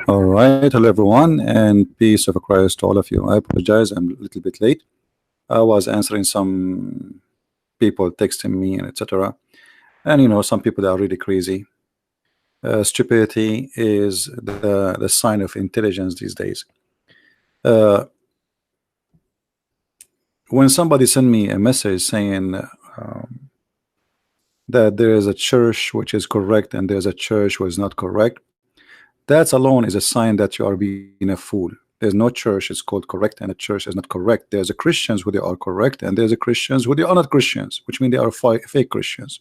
All right, hello everyone, and peace of Christ to all of you. I apologize, I'm a little bit late. I was answering some people texting me and etc. And some people that are really crazy. Stupidity is the sign of intelligence these days. Uh, when somebody send me a message saying that there is a church which is correct and there's a church which is not correct, that alone is a sign that you are being a fool. There's no church is called correct and a church is not correct. There's a Christians who they are correct and there's a Christians who they are not Christians, which means they are fake Christians.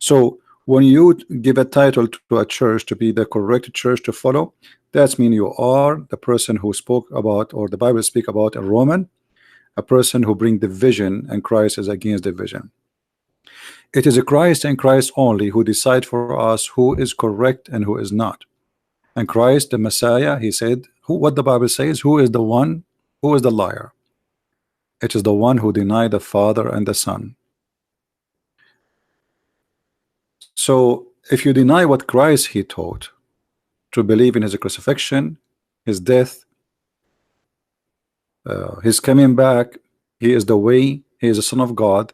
So when you give a title to a church to be the correct church to follow, that means you are the person who spoke about, or the Bible speak about, a Roman, a person who bring division, and Christ is against division. It is a Christ and Christ only who decide for us who is correct and who is not. And Christ, the Messiah, he said, what the Bible says, who is the one, who is the liar? It is the one who denied the Father and the Son. So if you deny what Christ he taught, to believe in his crucifixion, his death, his coming back, he is the way, he is the Son of God,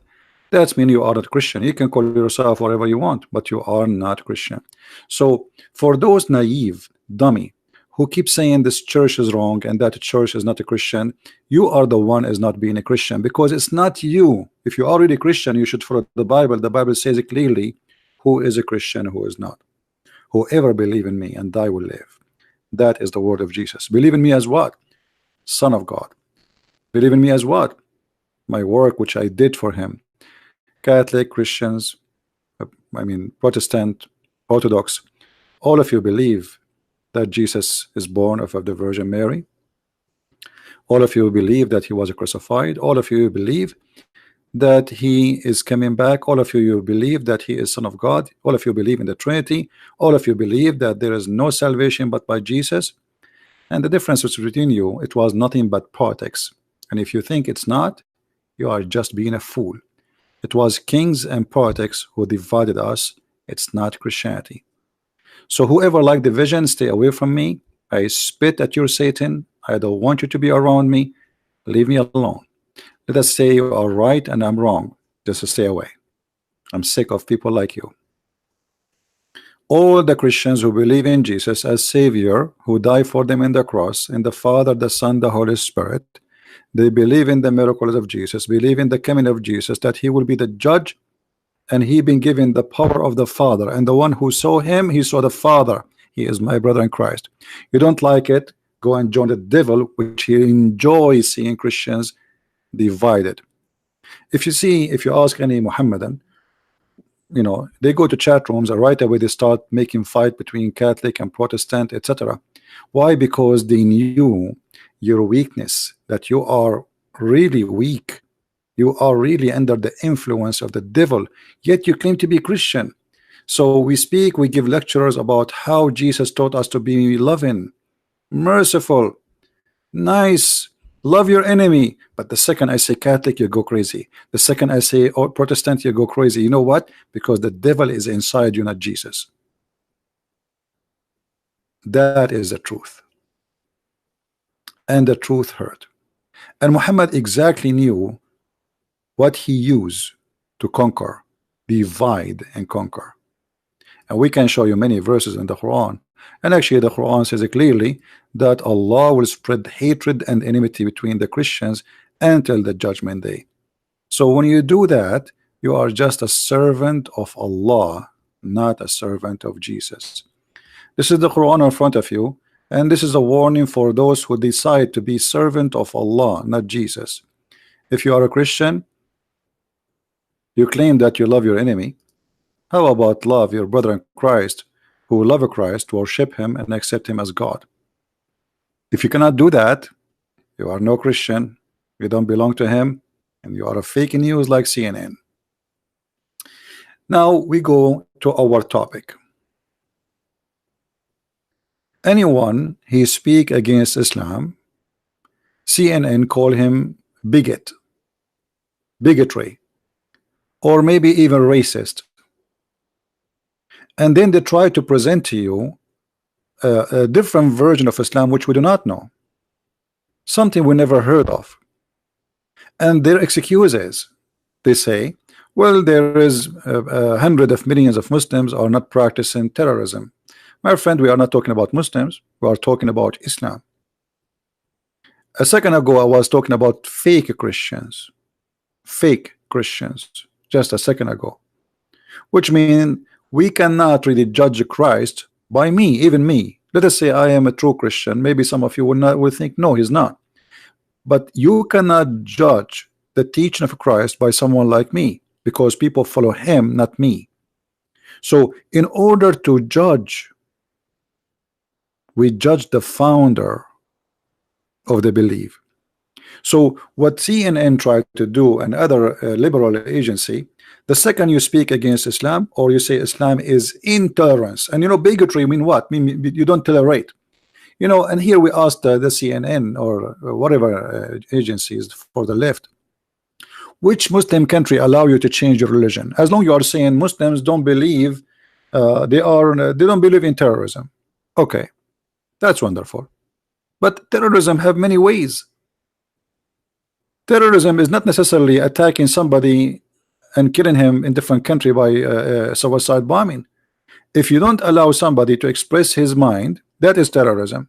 that means you are not Christian. You can call yourself whatever you want, but you are not Christian. So for those naive dummy who keep saying this church is wrong and that church is not a Christian, you are the one is not being a Christian, because it's not you. If you are already Christian, you should follow the Bible. The Bible says it clearly who is a Christian, who is not. Whoever believe in me and I will live. That is the word of Jesus. Believe in me as what? Son of God. Believe in me as what? My work which I did for him. Catholic, Christians, Protestant, Orthodox, all of you believe that Jesus is born of the Virgin Mary. All of you believe that he was crucified. All of you believe that he is coming back. All of you believe that he is Son of God. All of you believe in the Trinity. All of you believe that there is no salvation but by Jesus. And the difference between you, it was nothing but politics. And if you think it's not, you are just being a fool. It was kings and politics who divided us. It's not Christianity. So whoever like division, stay away from me. I spit at your Satan. I don't want you to be around me. Leave me alone. Let us say you are right and I'm wrong. Just to stay away. I'm sick of people like you. All the Christians who believe in Jesus as Savior, who died for them in the cross, in the Father, the Son, the Holy Spirit, they believe in the miracles of Jesus, believe in the coming of Jesus, that he will be the judge, and he been given the power of the Father, and the one who saw him, he saw the Father. He is my brother in Christ. You don't like it, go and join the devil, which he enjoys seeing Christians divided. If you ask any Muhammadan, they go to chat rooms and right away they start making fight between Catholic and Protestant, etc. Why? Because they knew your weakness, that you are really weak. You are really under the influence of the devil, yet you claim to be Christian. So we give lectures about how Jesus taught us to be loving, merciful, nice, love your enemy. But the second I say Catholic, you go crazy. The second I say Protestant, you go crazy. You know what? Because the devil is inside you, not Jesus. That is the truth. And the truth hurt. And Muhammad exactly knew what he used to conquer, divide and conquer. And we can show you many verses in the Quran. And actually the Quran says clearly that Allah will spread hatred and enmity between the Christians until the judgment day. So when you do that, you are just a servant of Allah, not a servant of Jesus. This is the Quran in front of you, and this is a warning for those who decide to be servant of Allah, not Jesus. If you are a Christian, you claim that you love your enemy. How about love your brother in Christ, who love Christ, worship him and accept him as God? If you cannot do that, you are no Christian, you don't belong to him, and you are a fake news like CNN. Now we go to our topic. Anyone he speak against Islam, CNN call him bigot, bigotry, or maybe even racist. And then they try to present to you a different version of Islam which we do not know, something we never heard of. And their excuse is, they say, well, there is hundreds of millions of Muslims are not practicing terrorism. My friend, we are not talking about Muslims, we are talking about Islam. A second ago I was talking about fake Christians, just a second ago, which means we cannot really judge Christ by me, even me. Let us say I am a true Christian. Maybe some of you will think no, he's not. But you cannot judge the teaching of Christ by someone like me, because people follow him, not me. So in order to judge, we judge the founder of the belief. So what CNN tried to do, and other liberal agency, the second you speak against Islam or you say Islam is intolerance, and you know, bigotry mean what? Mean you don't tolerate. You know, and here we asked the CNN or whatever agencies for the left, which Muslim country allow you to change your religion? As long you are saying Muslims don't believe they don't believe in terrorism. Okay, that's wonderful. But terrorism have many ways. Terrorism is not necessarily attacking somebody and killing him in different country by suicide bombing. If you don't allow somebody to express his mind, that is terrorism.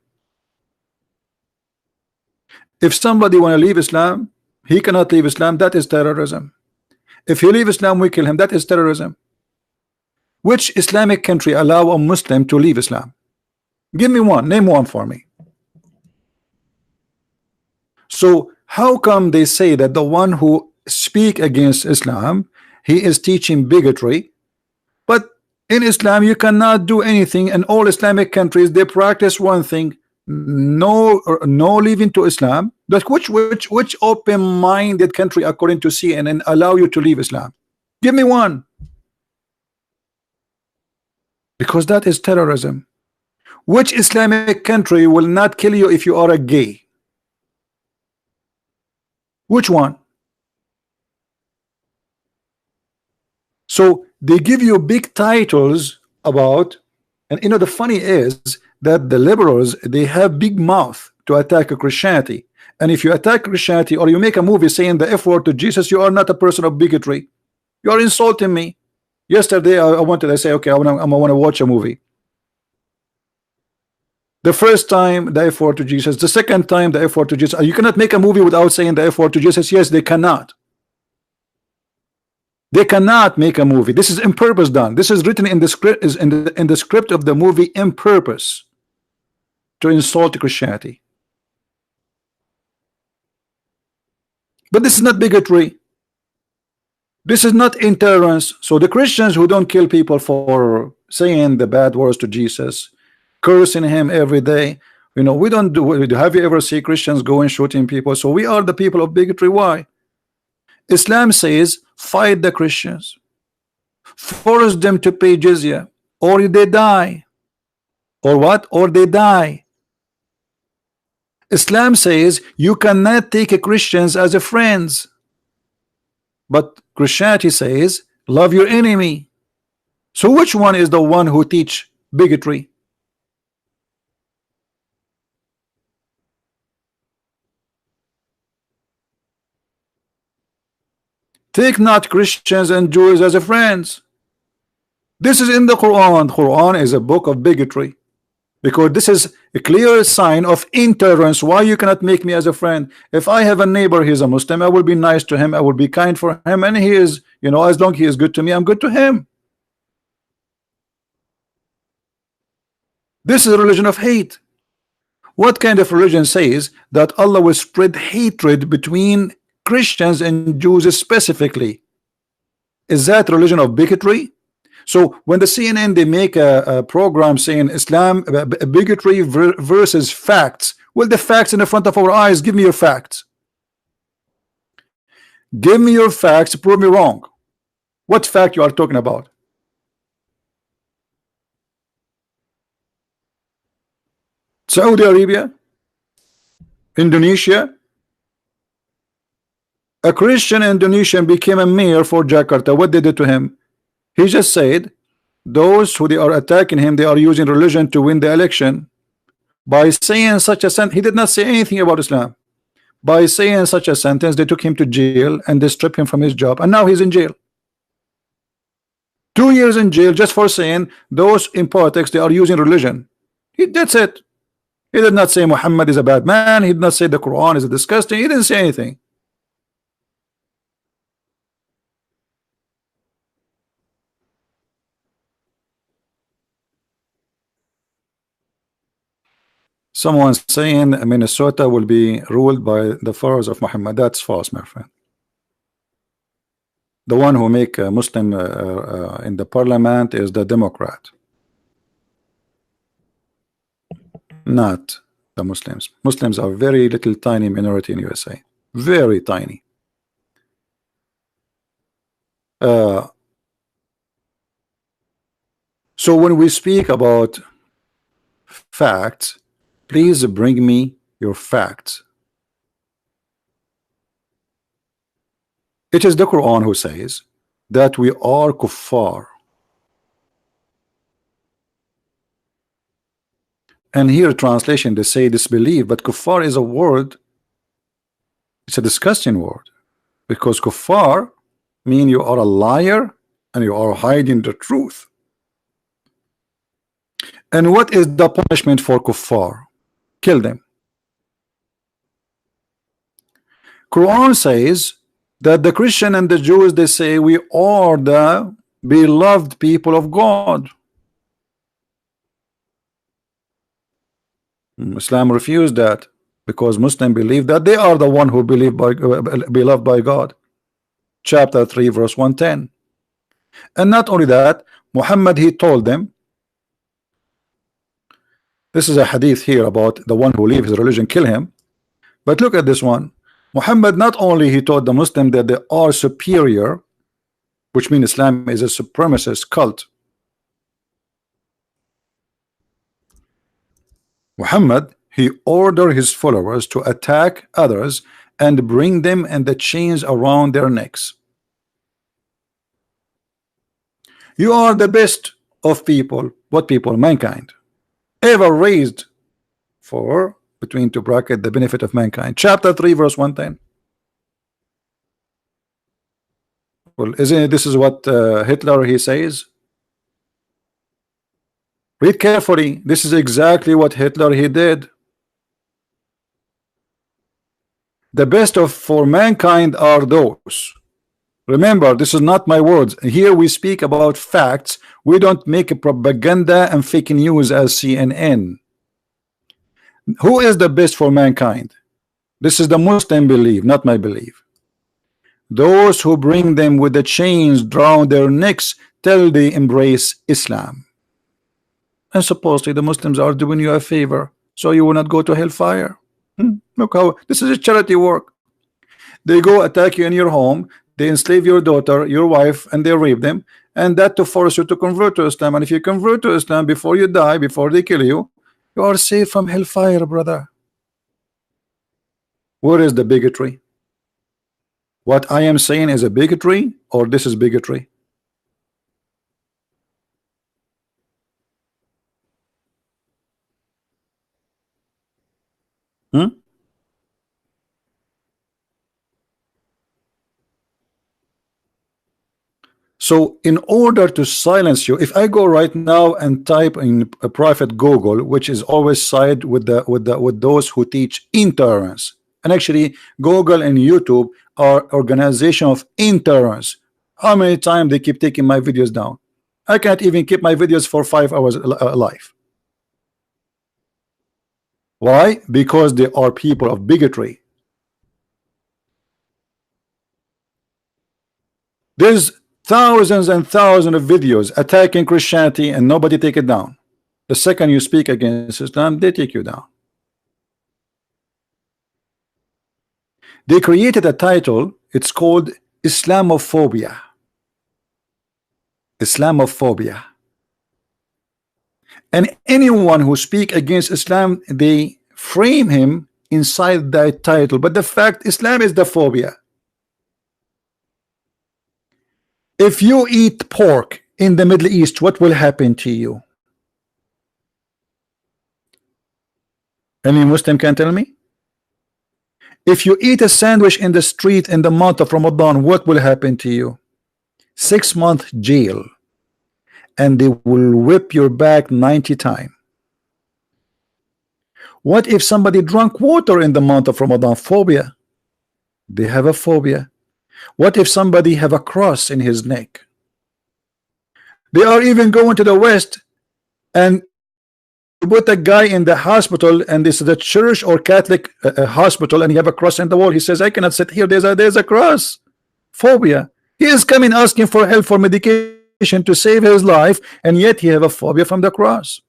If somebody want to leave Islam, he cannot leave Islam, that is terrorism. If he leave Islam, we kill him, that is terrorism. Which Islamic country allow a Muslim to leave Islam? Give me one, name one for me. So how come they say that the one who speak against Islam, he is teaching bigotry, but in Islam you cannot do anything, and all Islamic countries they practice one thing, no leaving to Islam. That which open-minded country according to CNN allow you to leave Islam? Give me one. Because that is terrorism. Which Islamic country will not kill you if you are a gay? Which one? So they give you big titles about, and you know the funny is that the liberals they have big mouth to attack Christianity, and if you attack Christianity or you make a movie saying the F word to Jesus, you are not a person of bigotry. You are insulting me. Yesterday I say okay, I want to watch a movie. The first time the F word to Jesus, the second time the F word to Jesus. You cannot make a movie without saying the F word to Jesus. Yes, they cannot. They cannot make a movie. This is in purpose done. This is written in the script, is in the script of the movie in purpose to insult Christianity. But this is not bigotry. This is not intolerance. So the Christians who don't kill people for saying the bad words to Jesus, cursing him every day, you know, we don't do. Have you ever seen Christians going shooting people? So we are the people of bigotry. Why? Islam says fight the Christians, force them to pay jizya, or they die. Or what? Or they die. Islam says you cannot take Christians as a friends, but Christianity says love your enemy. So which one is the one who teach bigotry? Take not Christians and Jews as a friends. This is in the Quran. Quran is a book of bigotry, because this is a clear sign of intolerance. Why you cannot make me as a friend? If I have a neighbor, he's a Muslim, I will be nice to him, I will be kind for him, and he is, you know, as long as he is good to me, I'm good to him. This is a religion of hate. What kind of religion says that Allah will spread hatred between Christians and Jews specifically? Is that religion of bigotry? So when the CNN they make a program saying Islam bigotry versus facts, well, the facts in the front of our eyes. Give me your facts. Give me your facts. Prove me wrong. What fact you are talking about? Saudi Arabia, Indonesia. A Christian Indonesian became a mayor for Jakarta. What they did to him? He just said those who they are attacking him, they are using religion to win the election. By saying such a sentence, he did not say anything about Islam. By saying such a sentence, they took him to jail and they stripped him from his job, and now he's in jail. 2 years in jail just for saying those in politics they are using religion. That's it. He did not say Muhammad is a bad man. He did not say the Quran is disgusting. He didn't say anything. Someone saying Minnesota will be ruled by the followers of Muhammad. That's false, my friend. The one who make a Muslim in the parliament is the Democrat, not the Muslims. Muslims are very little tiny minority in USA, very tiny. So when we speak about facts, please bring me your facts. It is the Quran who says that we are kuffar. And here translation they say disbelief, but kuffar is a word, it's a disgusting word, because kuffar mean you are a liar and you are hiding the truth. And what is the punishment for kuffar? Kill them. Quran says that the Christian and the Jews, they say we are the beloved people of God. Islam refused that, because Muslims believe that they are the one who beloved by God. Chapter 3 verse 110. And not only that, Muhammad, he told them, this is a hadith here about the one who leave his religion, kill him. But look at this one. Muhammad not only he taught the Muslim that they are superior, which means Islam is a supremacist cult. Muhammad, he ordered his followers to attack others and bring them in the chains around their necks. You are the best of people. What people? Mankind. Ever raised for, between two bracket, the benefit of mankind. Chapter 3 verse 110. Well, isn't it, this is what Hitler he says? Read carefully. This is exactly what Hitler he did. The best of for mankind are those. Remember, this is not my words. Here we speak about facts. We don't make a propaganda and fake news as CNN. Who is the best for mankind? This is the Muslim belief, not my belief. Those who bring them with the chains around their necks till they embrace Islam. And supposedly the Muslims are doing you a favor, so you will not go to hellfire. Look how this is a charity work. They go attack you in your home, they enslave your daughter, your wife, and they rape them, and that to force you to convert to Islam. And if you convert to Islam before you die, before they kill you, you are safe from hellfire, brother. Where is the bigotry? What I am saying is a bigotry, or this is bigotry? So in order to silence you, if I go right now and type in a private Google, which is always side with those who teach intolerance, and actually Google and YouTube are organization of intolerance. How many times they keep taking my videos down? I can't even keep my videos for 5 hours alive. Why? Because they are people of bigotry. There's thousands and thousands of videos attacking Christianity and nobody take it down. The second you speak against Islam, they take you down. They created a title, it's called Islamophobia. Islamophobia. And anyone who speak against Islam, they frame him inside that title. But the fact, Islam is the phobia. If you eat pork in the Middle East, what will happen to you? Any Muslim can tell me? If you eat a sandwich in the street in the month of Ramadan, what will happen to you? 6-month jail, and they will whip your back 90 times. What if somebody drank water in the month of Ramadan? Phobia. They have a phobia. What if somebody have a cross in his neck? They are even going to the West and put a guy in the hospital, and this is the church or Catholic hospital, and you have a cross in the wall. He says, I cannot sit here, there's a cross. Phobia. He is coming asking for help for medication to save his life, and yet he have a phobia from the cross.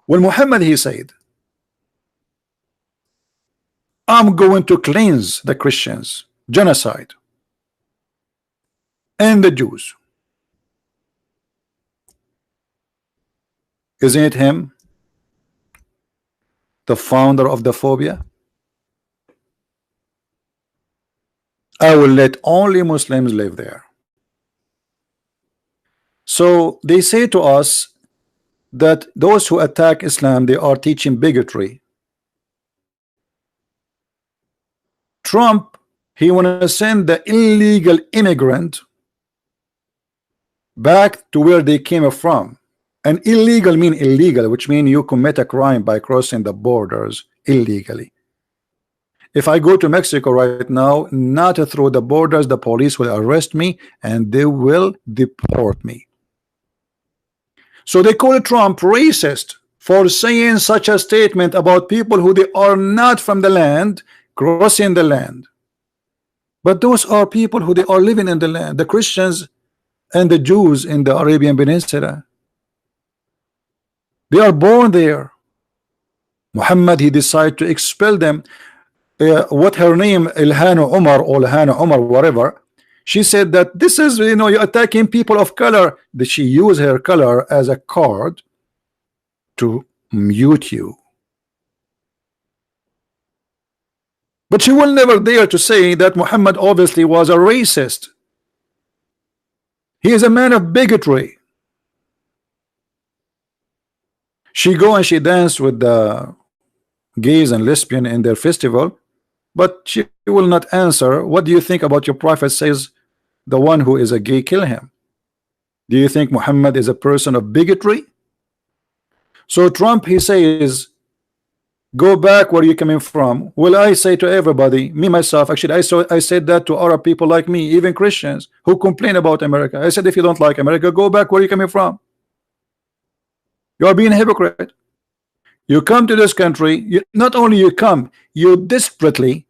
When Muhammad, he said, I'm going to cleanse the Christians, genocide, and the Jews. Isn't it him, the founder of the phobia? I will let only Muslims live there. So they say to us that those who attack Islam, they are teaching bigotry. Trump, he want to send the illegal immigrant back to where they came from. And illegal mean illegal, which means you commit a crime by crossing the borders illegally. If I go to Mexico right now, not through the borders, the police will arrest me and they will deport me. So they call Trump racist for saying such a statement about people who they are not from the land crossing the land. But those are people who they are living in the land, the Christians and the Jews in the Arabian Peninsula. They are born there. Muhammad, he decided to expel them. What her name, Ilhan Umar or Ilhan Umar, whatever, she said that this is, you're attacking people of color. Did she use her color as a card to mute you? But she will never dare to say that Muhammad obviously was a racist. He is a man of bigotry. She go and she danced with the gays and lesbian in their festival, but she will not answer. What do you think about your prophet says the one who is a gay, kill him? Do you think Muhammad is a person of bigotry? So Trump, he says, go back where you coming from. Well, I say to everybody, me myself, actually I said that to Arab people like me, even Christians who complain about America. I said, if you don't like America, go back where you coming from. You are being a hypocrite. You come to this country, not only you come, you desperately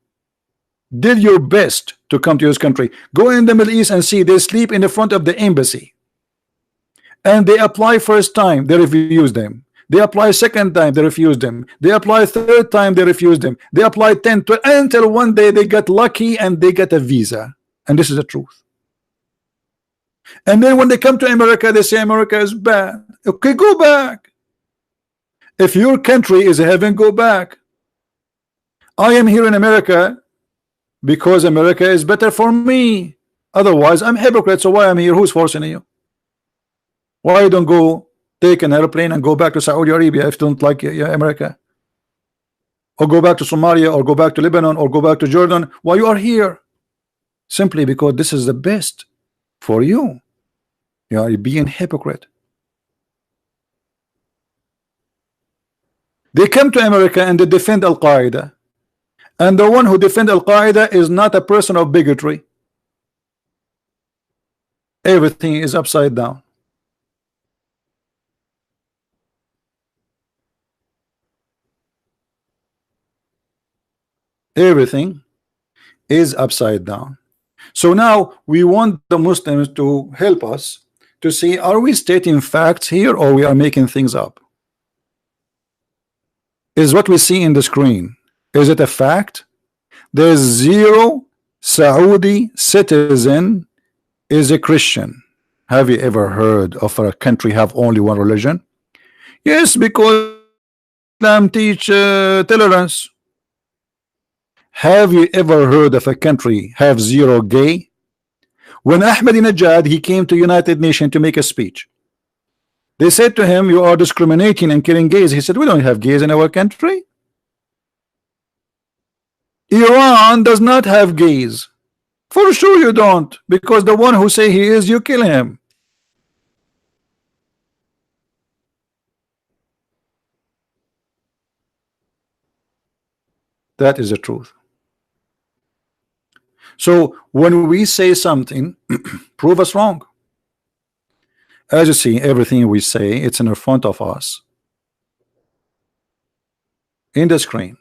did your best to come to this country. Go in the Middle East and see, they sleep in the front of the embassy. And they apply first time, they refuse them. They apply second time, they refuse them. They apply third time, they refuse them. They apply 10, 12, until one day they get lucky and they get a visa. And this is the truth. And then when they come to America, they say America is bad. Okay, go back. If your country is heaven, go back. I am here in America because America is better for me. Otherwise, I'm a hypocrite. So why I'm here? Who's forcing you? Why don't go take an airplane and go back to Saudi Arabia if you don't like America? Or go back to Somalia, or go back to Lebanon, or go back to Jordan. Why you are here? Simply because this is the best for you. You are being hypocrite. They come to America and they defend Al-Qaeda, and the one who defend Al-Qaeda is not a person of bigotry. Everything is upside down. Everything is upside down. So now we want the Muslims to help us to see, are we stating facts here or we are making things up? Is what we see in the screen, is it a fact? There's 0 Saudi citizen is a Christian. Have you ever heard of a country have only one religion? Yes, because Islam teach tolerance. Have you ever heard of a country have 0 gay? When Ahmadinejad he came to United Nations to make a speech, they said to him, you are discriminating and killing gays. He said, we don't have gays in our country. Iran does not have gays. For sure you don't, because the one who say he is, you kill him. That is the truth. So when we say something, prove us wrong. As you see, everything we say, it's in front of us in the screen.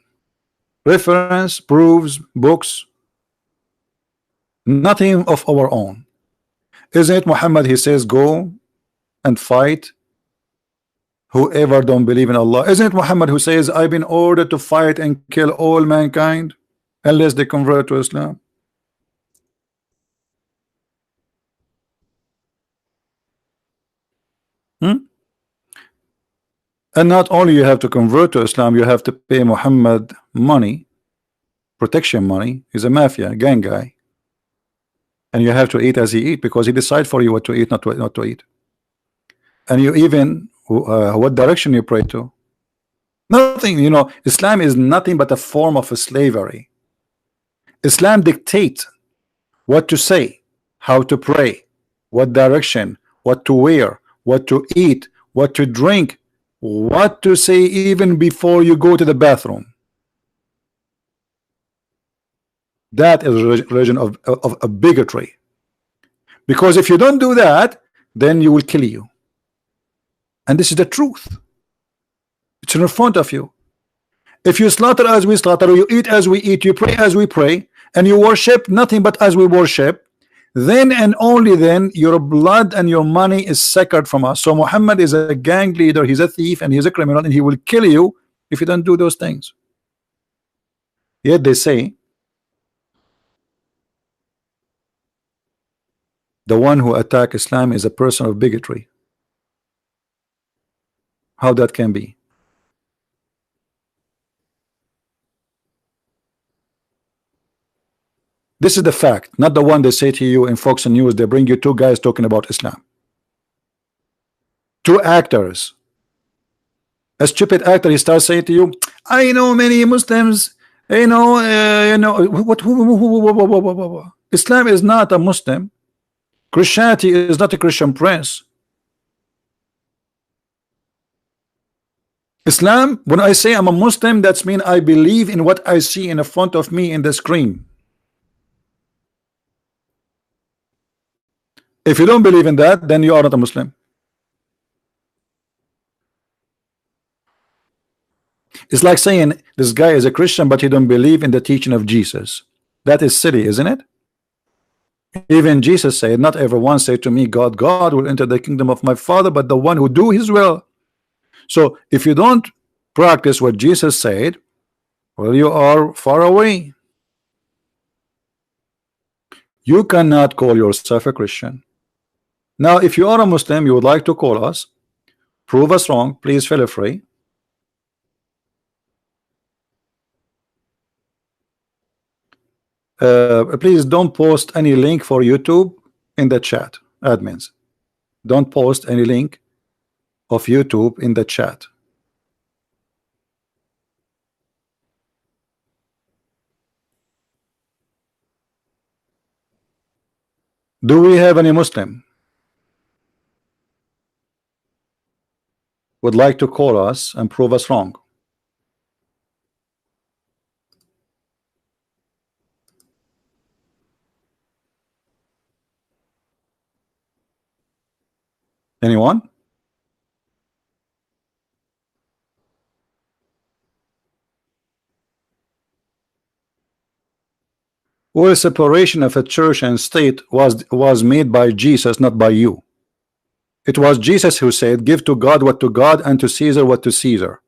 Reference, proofs, books, nothing of our own. Isn't it Muhammad? He says, go and fight whoever don't believe in Allah. Isn't it Muhammad who says, I've been ordered to fight and kill all mankind unless they convert to Islam? And not only you have to convert to Islam, you have to pay Muhammad money, protection money. He's a mafia gang guy, and you have to eat as he eat, because he decides for you what to eat, not to eat. And you even what direction you pray to. Nothing, you know. Islam is nothing but a form of slavery. Islam dictates what to say, how to pray, what direction, what to wear, what to eat, what to drink, what to say even before you go to the bathroom. That is a religion of bigotry. Because if you don't do that, then you will kill you. And this is the truth. It's in front of you. If you slaughter as we slaughter, or you eat as we eat, you pray as we pray, and you worship nothing but as we worship, then and only then your blood and your money is sacred from us. So Muhammad is a gang leader, he's a thief, and he's a criminal, and he will kill you if you don't do those things. Yet they say the one who attack Islam is a person of bigotry. How that can be? This is the fact, not the one they say to you in Fox News. They bring you two guys talking about Islam, two actors. A stupid actor, he starts saying to you, I know many Muslims, what Islam is not a Muslim. Christianity is not a Christian prince. Islam, when I say I'm a Muslim, that's mean I believe in what I see in front of me in the screen. If you don't believe in that, then you are not a Muslim. It's like saying this guy is a Christian, but he don't believe in the teaching of Jesus. That is silly, isn't it? Even Jesus said, not everyone say to me, God will enter the kingdom of my Father, but the one who do his will. So if you don't practice what Jesus said, well, you are far away. You cannot call yourself a Christian. Now, if you are a Muslim, you would like to call us, prove us wrong, please feel free. Please don't post any link for YouTube in the chat, admins. Don't post any link of YouTube in the chat. Do we have any Muslim would like to call us and prove us wrong? Anyone? Well, separation of a church and state was made by Jesus, not by you. It was Jesus who said, give to God what to God and to Caesar what to Caesar.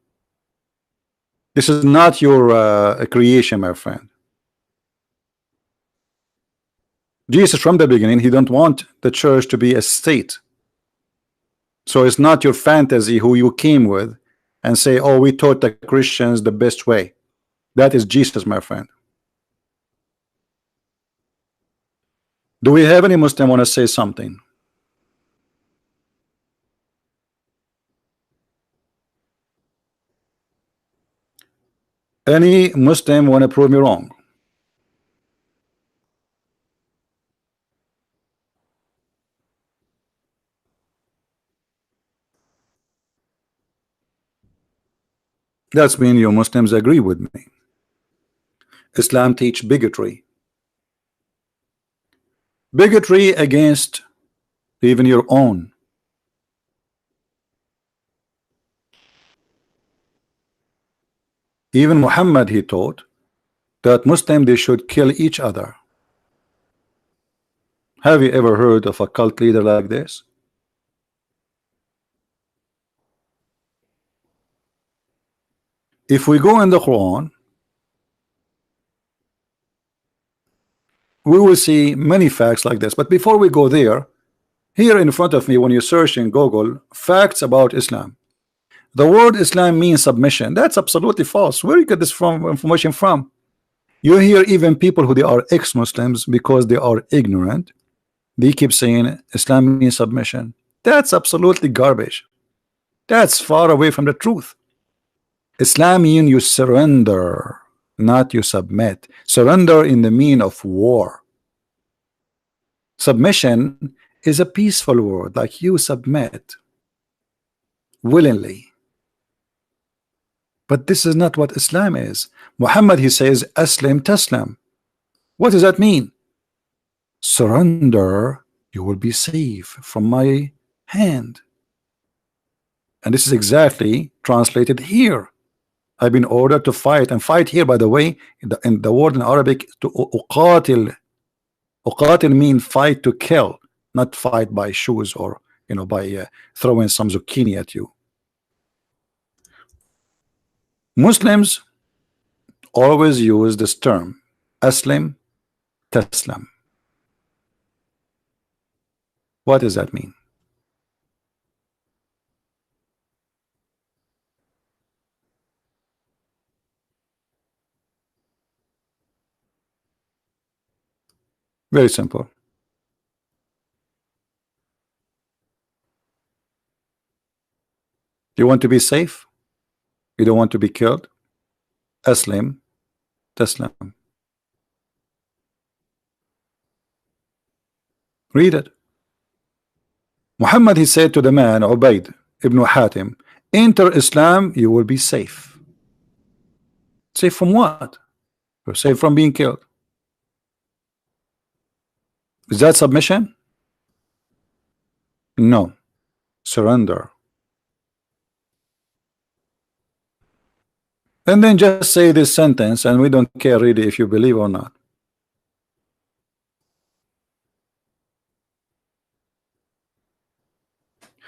This is not your creation, my friend. Jesus from the beginning, he don't want the church to be a state. So it's not your fantasy who you came with and say, oh, we taught the Christians the best way. That is Jesus, my friend. Do we have any Muslim want to say something? Any Muslim want to prove me wrong? That's mean you Muslims agree with me. Islam teach bigotry. Bigotry against even your own. Even Muhammad, he taught that Muslims they should kill each other. Have you ever heard of a cult leader like this? If we go in the Quran, we will see many facts like this. But before we go there, here in front of me, when you search in Google facts about Islam, the word Islam means submission. That's absolutely false. Where you get this from information from? You hear even people who they are ex-Muslims because they are ignorant, they keep saying Islam means submission. That's absolutely garbage. That's far away from the truth. Islam means you surrender, not you submit. Surrender in the mean of war. Submission is a peaceful word, like you submit willingly. But this is not what Islam is. Muhammad, he says aslim taslam. What does that mean? Surrender, you will be safe from my hand. And this is exactly translated here. I've been ordered to fight, and fight here, by the way, in the word in Arabic, to uqatil. Uqatil mean fight to kill, not fight by shoes or by throwing some zucchini at you. Muslims always use this term, aslim taslam. What does that mean? Very simple. You want to be safe? You don't want to be killed? Aslim taslam. Read it. Muhammad, he said to the man Ubayd ibn Hatim, enter Islam, you will be safe. Safe from what? You're safe from being killed. Is that submission? No. Surrender. And then just say this sentence, and we don't care really if you believe or not.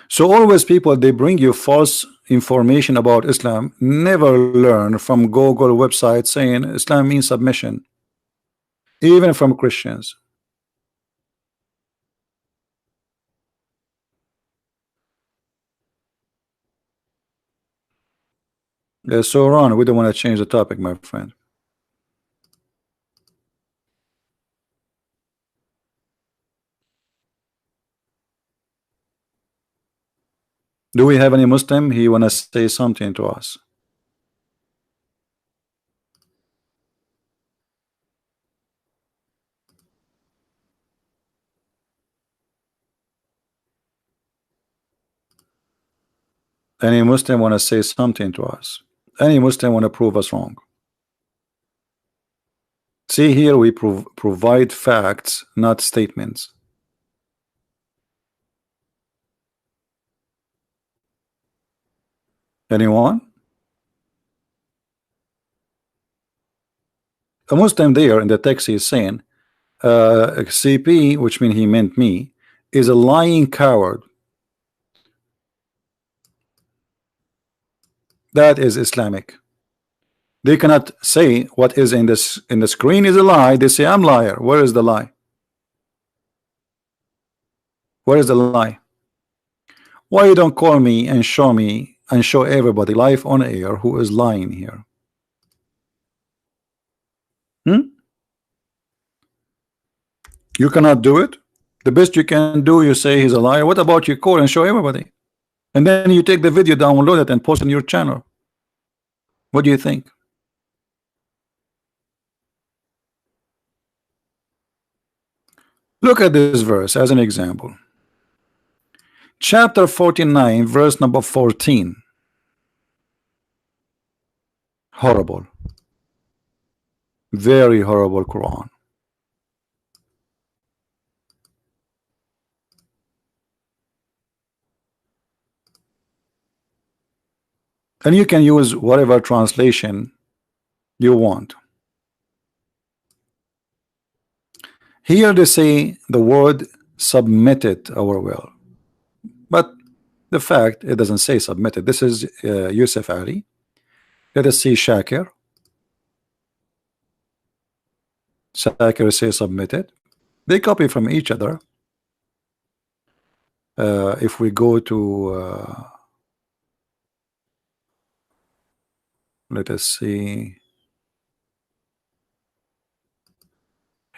So always people, they bring you false information about Islam, never learn from Google website saying Islam means submission, even from Christians. So Ron, we don't want to change the topic, my friend. Do we have any Muslim? He want to say something to us. Any Muslim want to say something to us? Any Muslim want to prove us wrong? See here, we provide facts, not statements. Anyone? A Muslim there in the text is saying CP, which means he meant me, is a lying coward. That is Islamic. They cannot say what is in the screen is a lie. They say I'm liar. Where is the lie? Where is the lie? Why you don't call me and show everybody live on air who is lying here? You cannot do it. The best you can do, you say he's a liar. What about you call and show everybody? And then you take the video, download it, and post it on your channel. What do you think? Look at this verse as an example. Chapter 49, verse number 14. Horrible. Very horrible Quran. And you can use whatever translation you want. Here they say the word submitted our will, but the fact it doesn't say submitted. This is Yusuf Ali. Let us see Shakir. Shakir says submitted. They copy from each other. If we go to let us see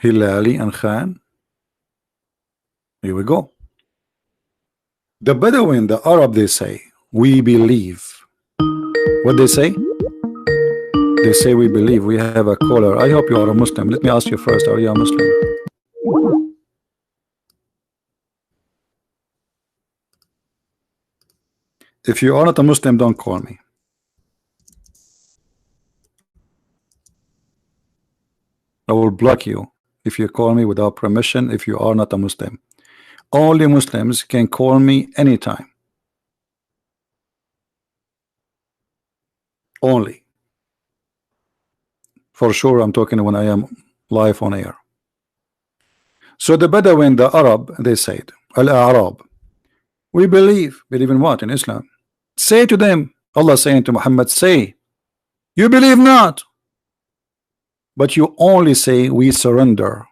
Hilali and Khan. Here we go. The Bedouin, the Arab, they say we believe. What they say? They say we believe. We have a caller. I hope you are a Muslim. Let me ask you first, are you a Muslim? If you are not a Muslim, don't call me. I will block you if you call me without permission, if you are not a Muslim. Only Muslims can call me anytime. Only. For sure, I'm talking when I am live on air. So the Bedouin, the Arab, they said, Al-Arab, we believe. Believe in what? In Islam. Say to them, Allah saying to Muhammad, say, you believe not, but you only say we surrender.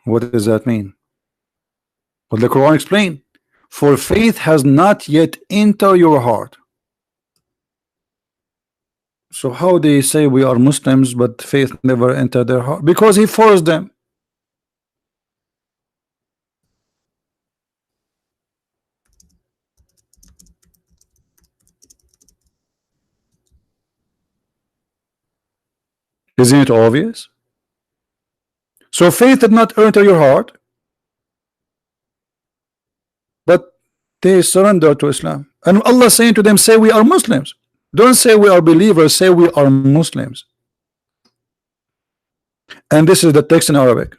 What does that mean? What the Quran explain? For faith has not yet entered your heart. So how they say we are Muslims but faith never entered their heart? Because he forced them. Isn't it obvious? So faith did not enter your heart, but they surrender to Islam. And Allah saying to them, say we are Muslims. Don't say we are believers, say we are Muslims. And this is the text in Arabic.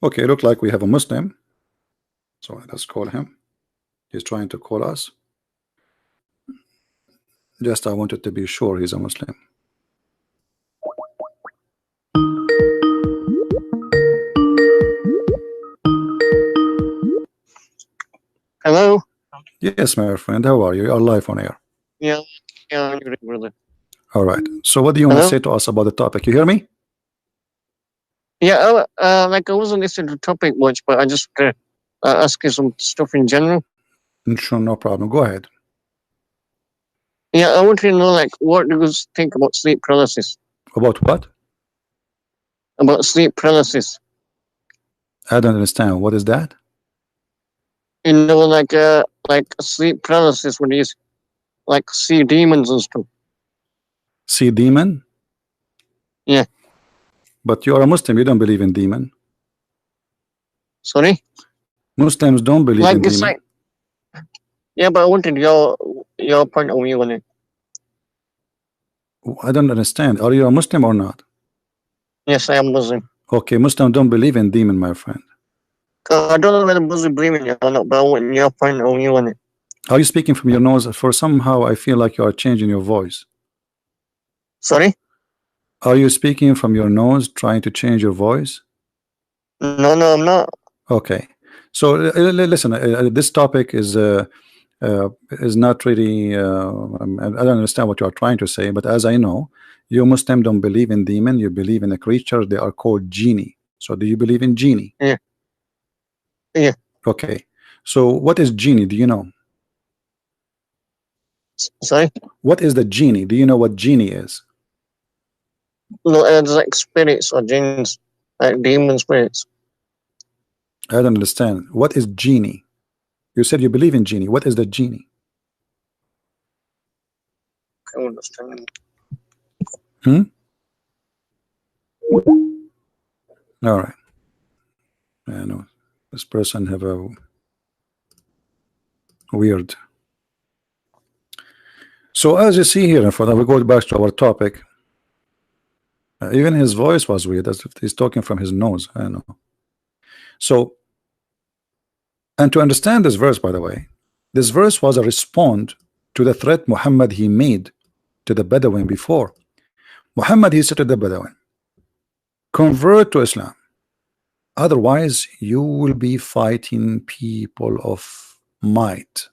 Okay, look like we have a Muslim. So let's call him. He's trying to call us. Just I wanted to be sure he's a Muslim. Hello? Yes, my friend. How are you? You are live on air. Yeah, I'm great, brother. All right. So what do you want to say to us about the topic? You hear me? Yeah, like I wasn't listening to the topic much, but I just ask you some stuff in general. Sure, no problem. Go ahead. Yeah, I want to know, like, what do you think about sleep paralysis? About what? About sleep paralysis. I don't understand. What is that? You know, like sleep paralysis when you like see demons and stuff. See demon? Yeah. But you are a Muslim. You don't believe in demon. Sorry? Muslims don't believe like in it's demon. like, yeah, but I wanted your point of view on it. I don't understand. Are you a Muslim or not? Yes, I am Muslim. Okay, Muslims don't believe in demon, my friend. I don't know whether Muslim believe in it or not, but I want your point of view on it. Are you speaking from your nose? For somehow I feel like you are changing your voice. Sorry? Are you speaking from your nose, trying to change your voice? No, I'm not. Okay. So listen, this topic is not really. I don't understand what you are trying to say, but as I know, you Muslim don't believe in demon. You believe in a creature. They are called genie. So do you believe in genie? Yeah. Yeah. Okay. So what is genie? Do you know? Sorry? What is the genie? Do you know what genie is? No, it's like spirits or jinns, like demon spirits. I don't understand. What is genie? You said you believe in genie. What is the genie? I understand. Hmm? All right. I know this person have a weird. So as you see here, for we go back to our topic. Even his voice was weird, as if he's talking from his nose. I don't know. So, and to understand this verse, by the way, this verse was a response to the threat Muhammad he made to the Bedouin before. Muhammad he said to the Bedouin, convert to Islam, otherwise you will be fighting people of might.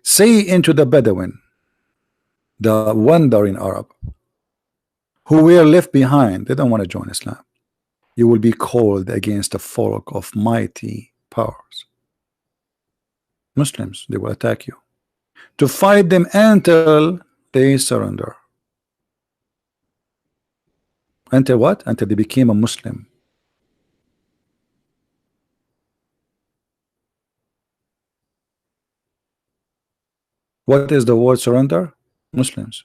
Say into the Bedouin, the wandering Arab, who were left behind, they don't want to join Islam, you will be called against a folk of mighty powers. Muslims, they will attack you, to fight them until they surrender. Until what? Until they became a Muslim. What is the word surrender? Muslims.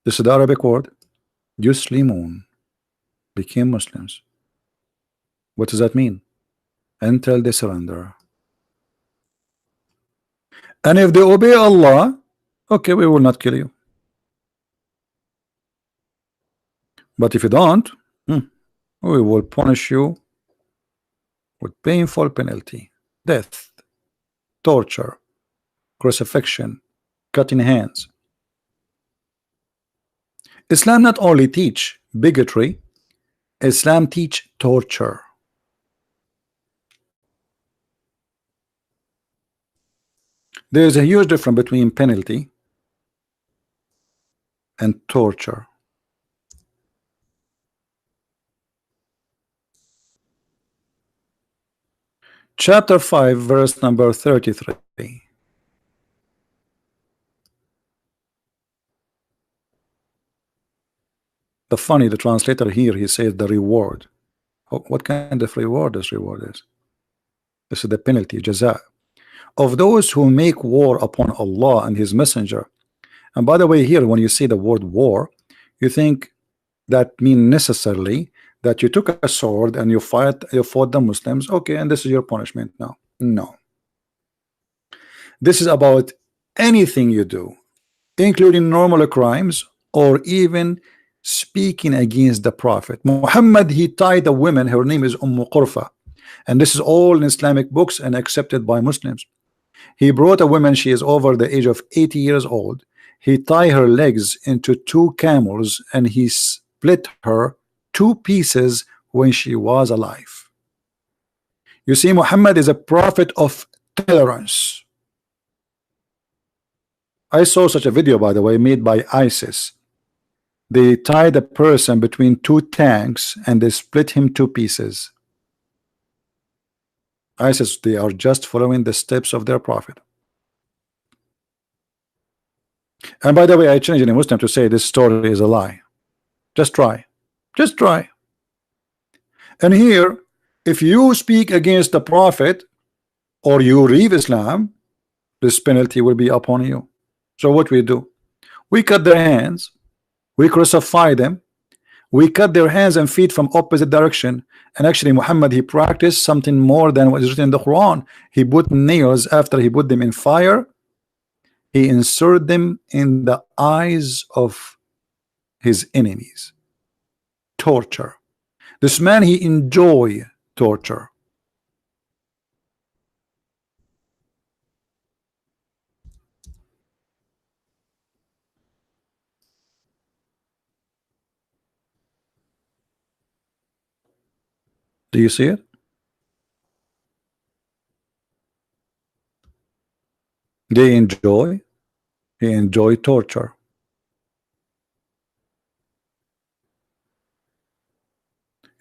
This is the Arabic word. Yuslimun, became Muslims. What does that mean? Until they surrender. And if they obey Allah, okay, we will not kill you. But if you don't, we will punish you with painful penalty, death, torture, crucifixion, cutting hands. Islam not only teach bigotry, Islam teach torture. There is a huge difference between penalty and torture. Chapter 5, verse number 33. The translator here, he says the reward. What kind of reward this reward is? This is the penalty, jaza, of those who make war upon Allah and His Messenger. And by the way, here, when you see the word war, you think that mean necessarily that you took a sword and you fought the Muslims. Okay, and this is your punishment now. No. This is about anything you do, including normal crimes or even speaking against the Prophet. Muhammad, he tied a woman, her name is Qurfa, and this is all in Islamic books and accepted by Muslims. He brought a woman, she is over the age of 80 years old. He tied her legs into two camels and he split her two pieces when she was alive. You see, Muhammad is a prophet of tolerance. I saw such a video, by the way, made by ISIS. They tied a person between two tanks and they split him two pieces. ISIS, they are just following the steps of their prophet. And by the way, I challenge any Muslim to say this story is a lie. Just try. Just try. And here, if you speak against the prophet or you leave Islam, this penalty will be upon you. So what we do? We cut their hands, we crucify them, we cut their hands and feet from opposite direction. And actually Muhammad, he practiced something more than what is written in the Quran. He put nails, after he put them in fire, he inserted them in the eyes of his enemies. Torture. This man, he enjoy torture. Do you see it? They enjoy torture.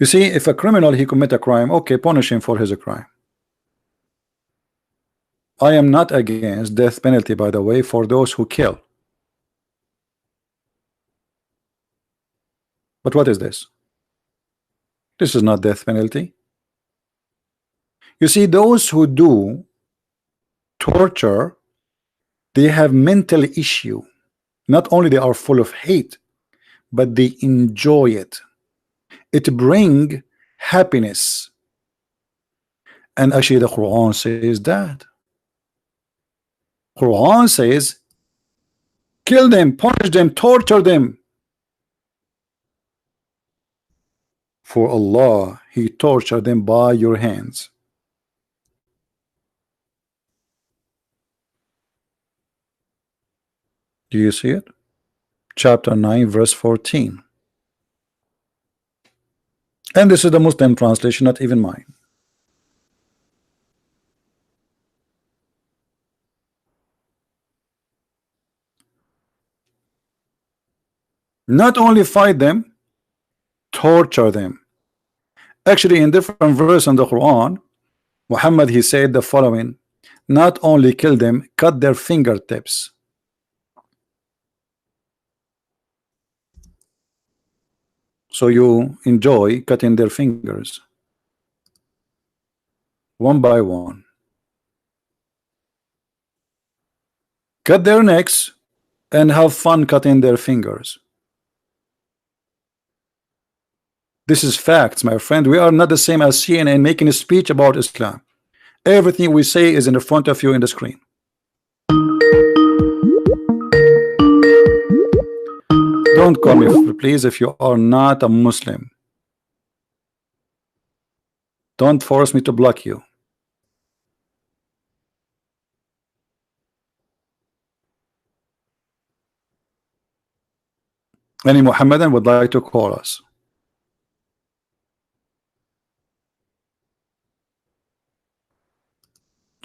You see, if a criminal he commit a crime, okay, punish him for his crime. I am not against death penalty, by the way, for those who kill. But what is this? This is not death penalty. You see, those who do torture, they have mental issue. Not only they are full of hate, but they enjoy it. It bring happiness. And actually the Quran says that. Quran says kill them, punish them, torture them. For Allah, He tortured them by your hands. Do you see it? Chapter 9, verse 14. And this is the Muslim translation, not even mine. Not only fight them, torture them. Actually, in different verses in the Quran, Muhammad, he said the following: not only kill them, cut their fingertips. So you enjoy cutting their fingers one by one. Cut their necks and have fun cutting their fingers. This is facts, my friend. We are not the same as CNN making a speech about Islam. Everything we say is in the front of you in the screen. Don't call me, please, if you are not a Muslim. Don't force me to block you. Any Muhammadan would like to call us?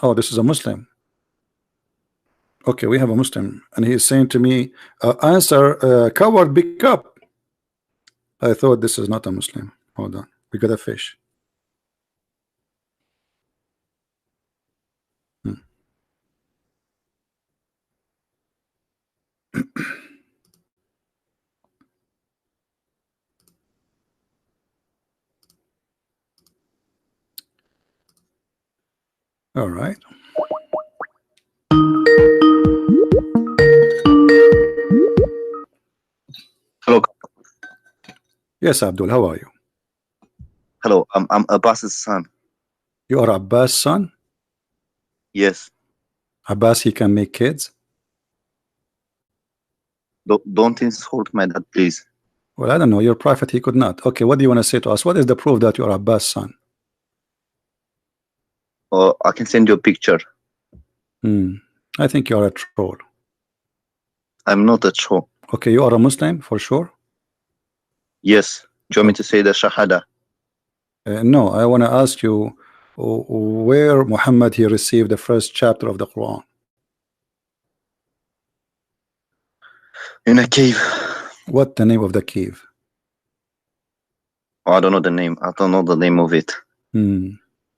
Oh, this is a Muslim. Okay, we have a Muslim, and he is saying to me, answer, coward, pick up. I thought this is not a Muslim. Hold on, we got a fish. All right. Hello. Yes, Abdul, how are you? Hello, I'm Abbas's son. You are Abbas' son? Yes. Abbas, he can make kids? Don't insult my dad, please. Well, I don't know. You're prophet, he could not. Okay, what do you want to say to us? What is the proof that you are Abbas' son? I can send you a picture. I think you are a troll. I'm not a troll. Okay, you are a Muslim for sure? Yes. Do you want me to say the Shahada? No, I want to ask you where Muhammad he received the first chapter of the Quran. In a cave. What the name of the cave? Oh, I don't know the name. I don't know the name of it.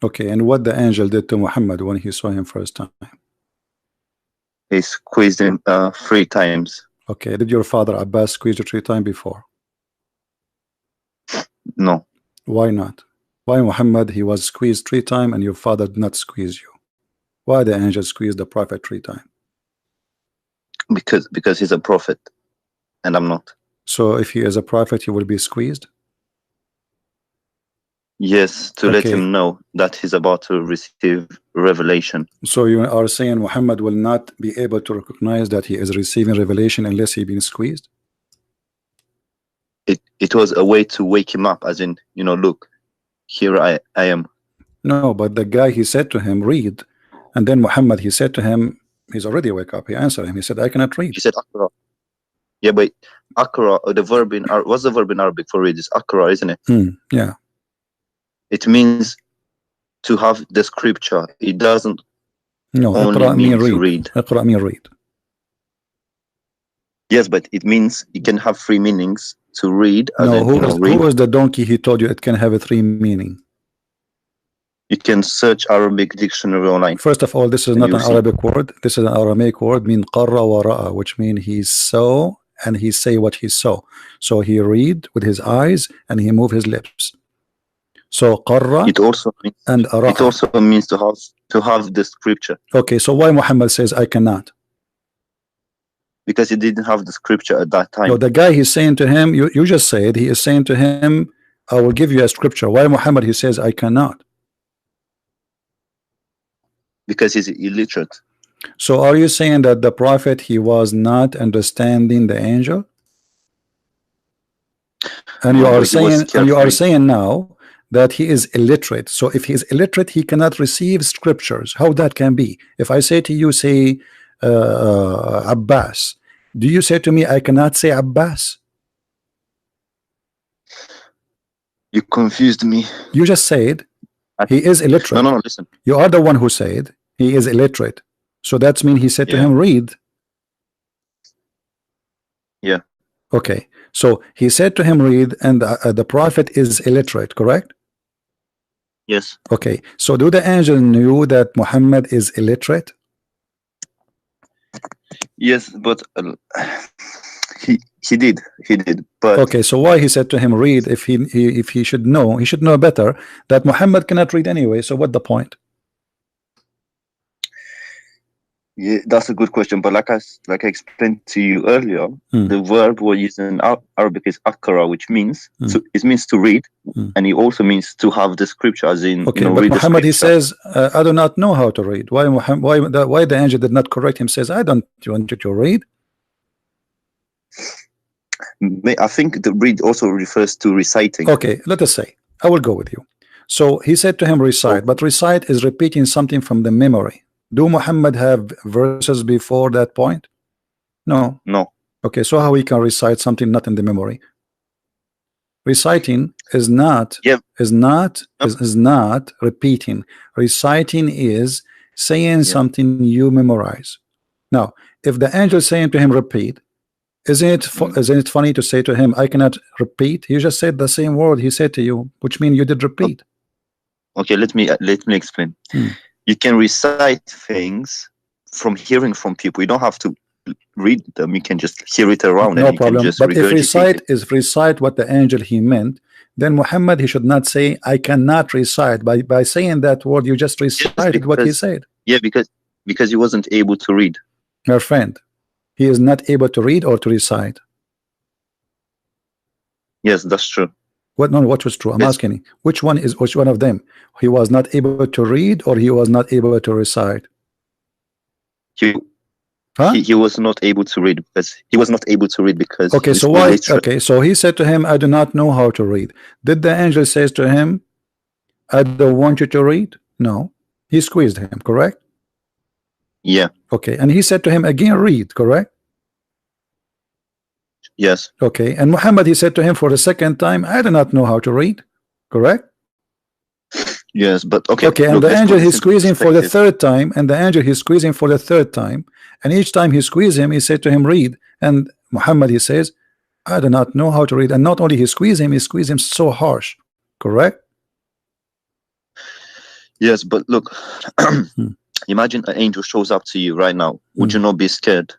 Okay, and what the angel did to Muhammad when he saw him first time? He squeezed him 3 times. Okay, did your father Abbas squeeze you 3 times before? No. Why not? Why Muhammad he was squeezed 3 times and your father did not squeeze you? Why the angel squeezed the prophet 3 times? Because he's a prophet and I'm not. So if he is a prophet, he will be squeezed? Yes, to let him know that he's about to receive revelation. So you are saying Muhammad will not be able to recognize that he is receiving revelation unless he been squeezed? It was a way to wake him up, as in, you know, look, here I am. No, but the guy, he said to him, read. And then Muhammad, he said to him, he's already wake up. He answered him. He said, I cannot read. He said, Akra. Yeah, but Akra, the verb in what's the verb in Arabic for read? It's Akra, isn't it? Yeah. It means to have the scripture. It doesn't only mean to read. Iqra mean read. Yes, but it means it can have 3 meanings. to read, as No, in, who read. was the donkey he told you it can have a 3 meaning? You can search Arabic dictionary online. First of all, this is And not you'll an see. Arabic word. This is an Aramaic word, mean qarra wa ra'a, which means he saw and he say what he saw. So he read with his eyes and he move his lips. So qarra It also means, and it ra'a. also means to have the scripture, Okay, so why Muhammad says I cannot? because he didn't have the scripture at that time. No, the guy he's saying to him, you just said he is saying to him, I will give you a scripture. Why Muhammad he says I cannot? Because he's illiterate. So are you saying that the prophet he was not understanding the angel? And No, you are but he was saying, and you are carefree. saying now that he is illiterate. So if he is illiterate, he cannot receive scriptures. How that can be? If I say to you, say Abbas, do you say to me I cannot say Abbas? You confused me. You just said he is illiterate. No, listen. You are the one who said he is illiterate. So that's mean he said to Yeah. him, read. Yeah. Okay. So he said to him, read, and the prophet is illiterate, correct? Yes. Okay. So do the angel knew that Muhammad is illiterate? Yes, but he did. But Okay. So why he said to him, read, if he should know better that Muhammad cannot read anyway. So what the point? yeah, that's a good question. But like I explained to you earlier, the verb we're using in Arabic is akara, which means it means to read, and it also means to have the scripture, as in okay. But read Muhammad the he scripture. says, I do not know how to read. Why the angel did not correct him? Says, I don't want you to read. I think the read also refers to reciting. Okay, let us say I will go with you. So he said to him, recite, but recite is repeating something from the memory. Do Muhammad have verses before that point? No. Okay, so how he can recite something not in the memory? Reciting is not repeating. Reciting is saying something you memorize. Now, if the angel is saying to him, repeat, isn't it funny to say to him, I cannot repeat? You just said the same word he said to you, which means you did repeat. Okay, let me explain. You can recite things from hearing from people. You don't have to read them. You can just hear it around, no and you problem. can just But if regurgitate recite what the angel he meant, then Muhammad he should not say I cannot recite. By saying that word, you just recited what he said. Yeah, because he wasn't able to read. Your friend, he is not able to read or to recite. Yes, that's true. What was true? I'm asking which one of them? He was not able to read or he was not able to recite? He was not able to read because okay, so why okay, so he said to him, I do not know how to read. Did the angel says to him, I don't want you to read? No. He squeezed him, correct? Yeah. Okay, and he said to him again, read, correct? Yes. Okay, and Muhammad he said to him for the second time, I do not know how to read, correct? Yes, but okay. Okay, and the angel he's squeezing for the third time, and each time he squeezed him, he said to him, read. And Muhammad he says, I do not know how to read. And not only he squeezed him so harsh, correct? Yes, but look, imagine an angel shows up to you right now. Would you not be scared?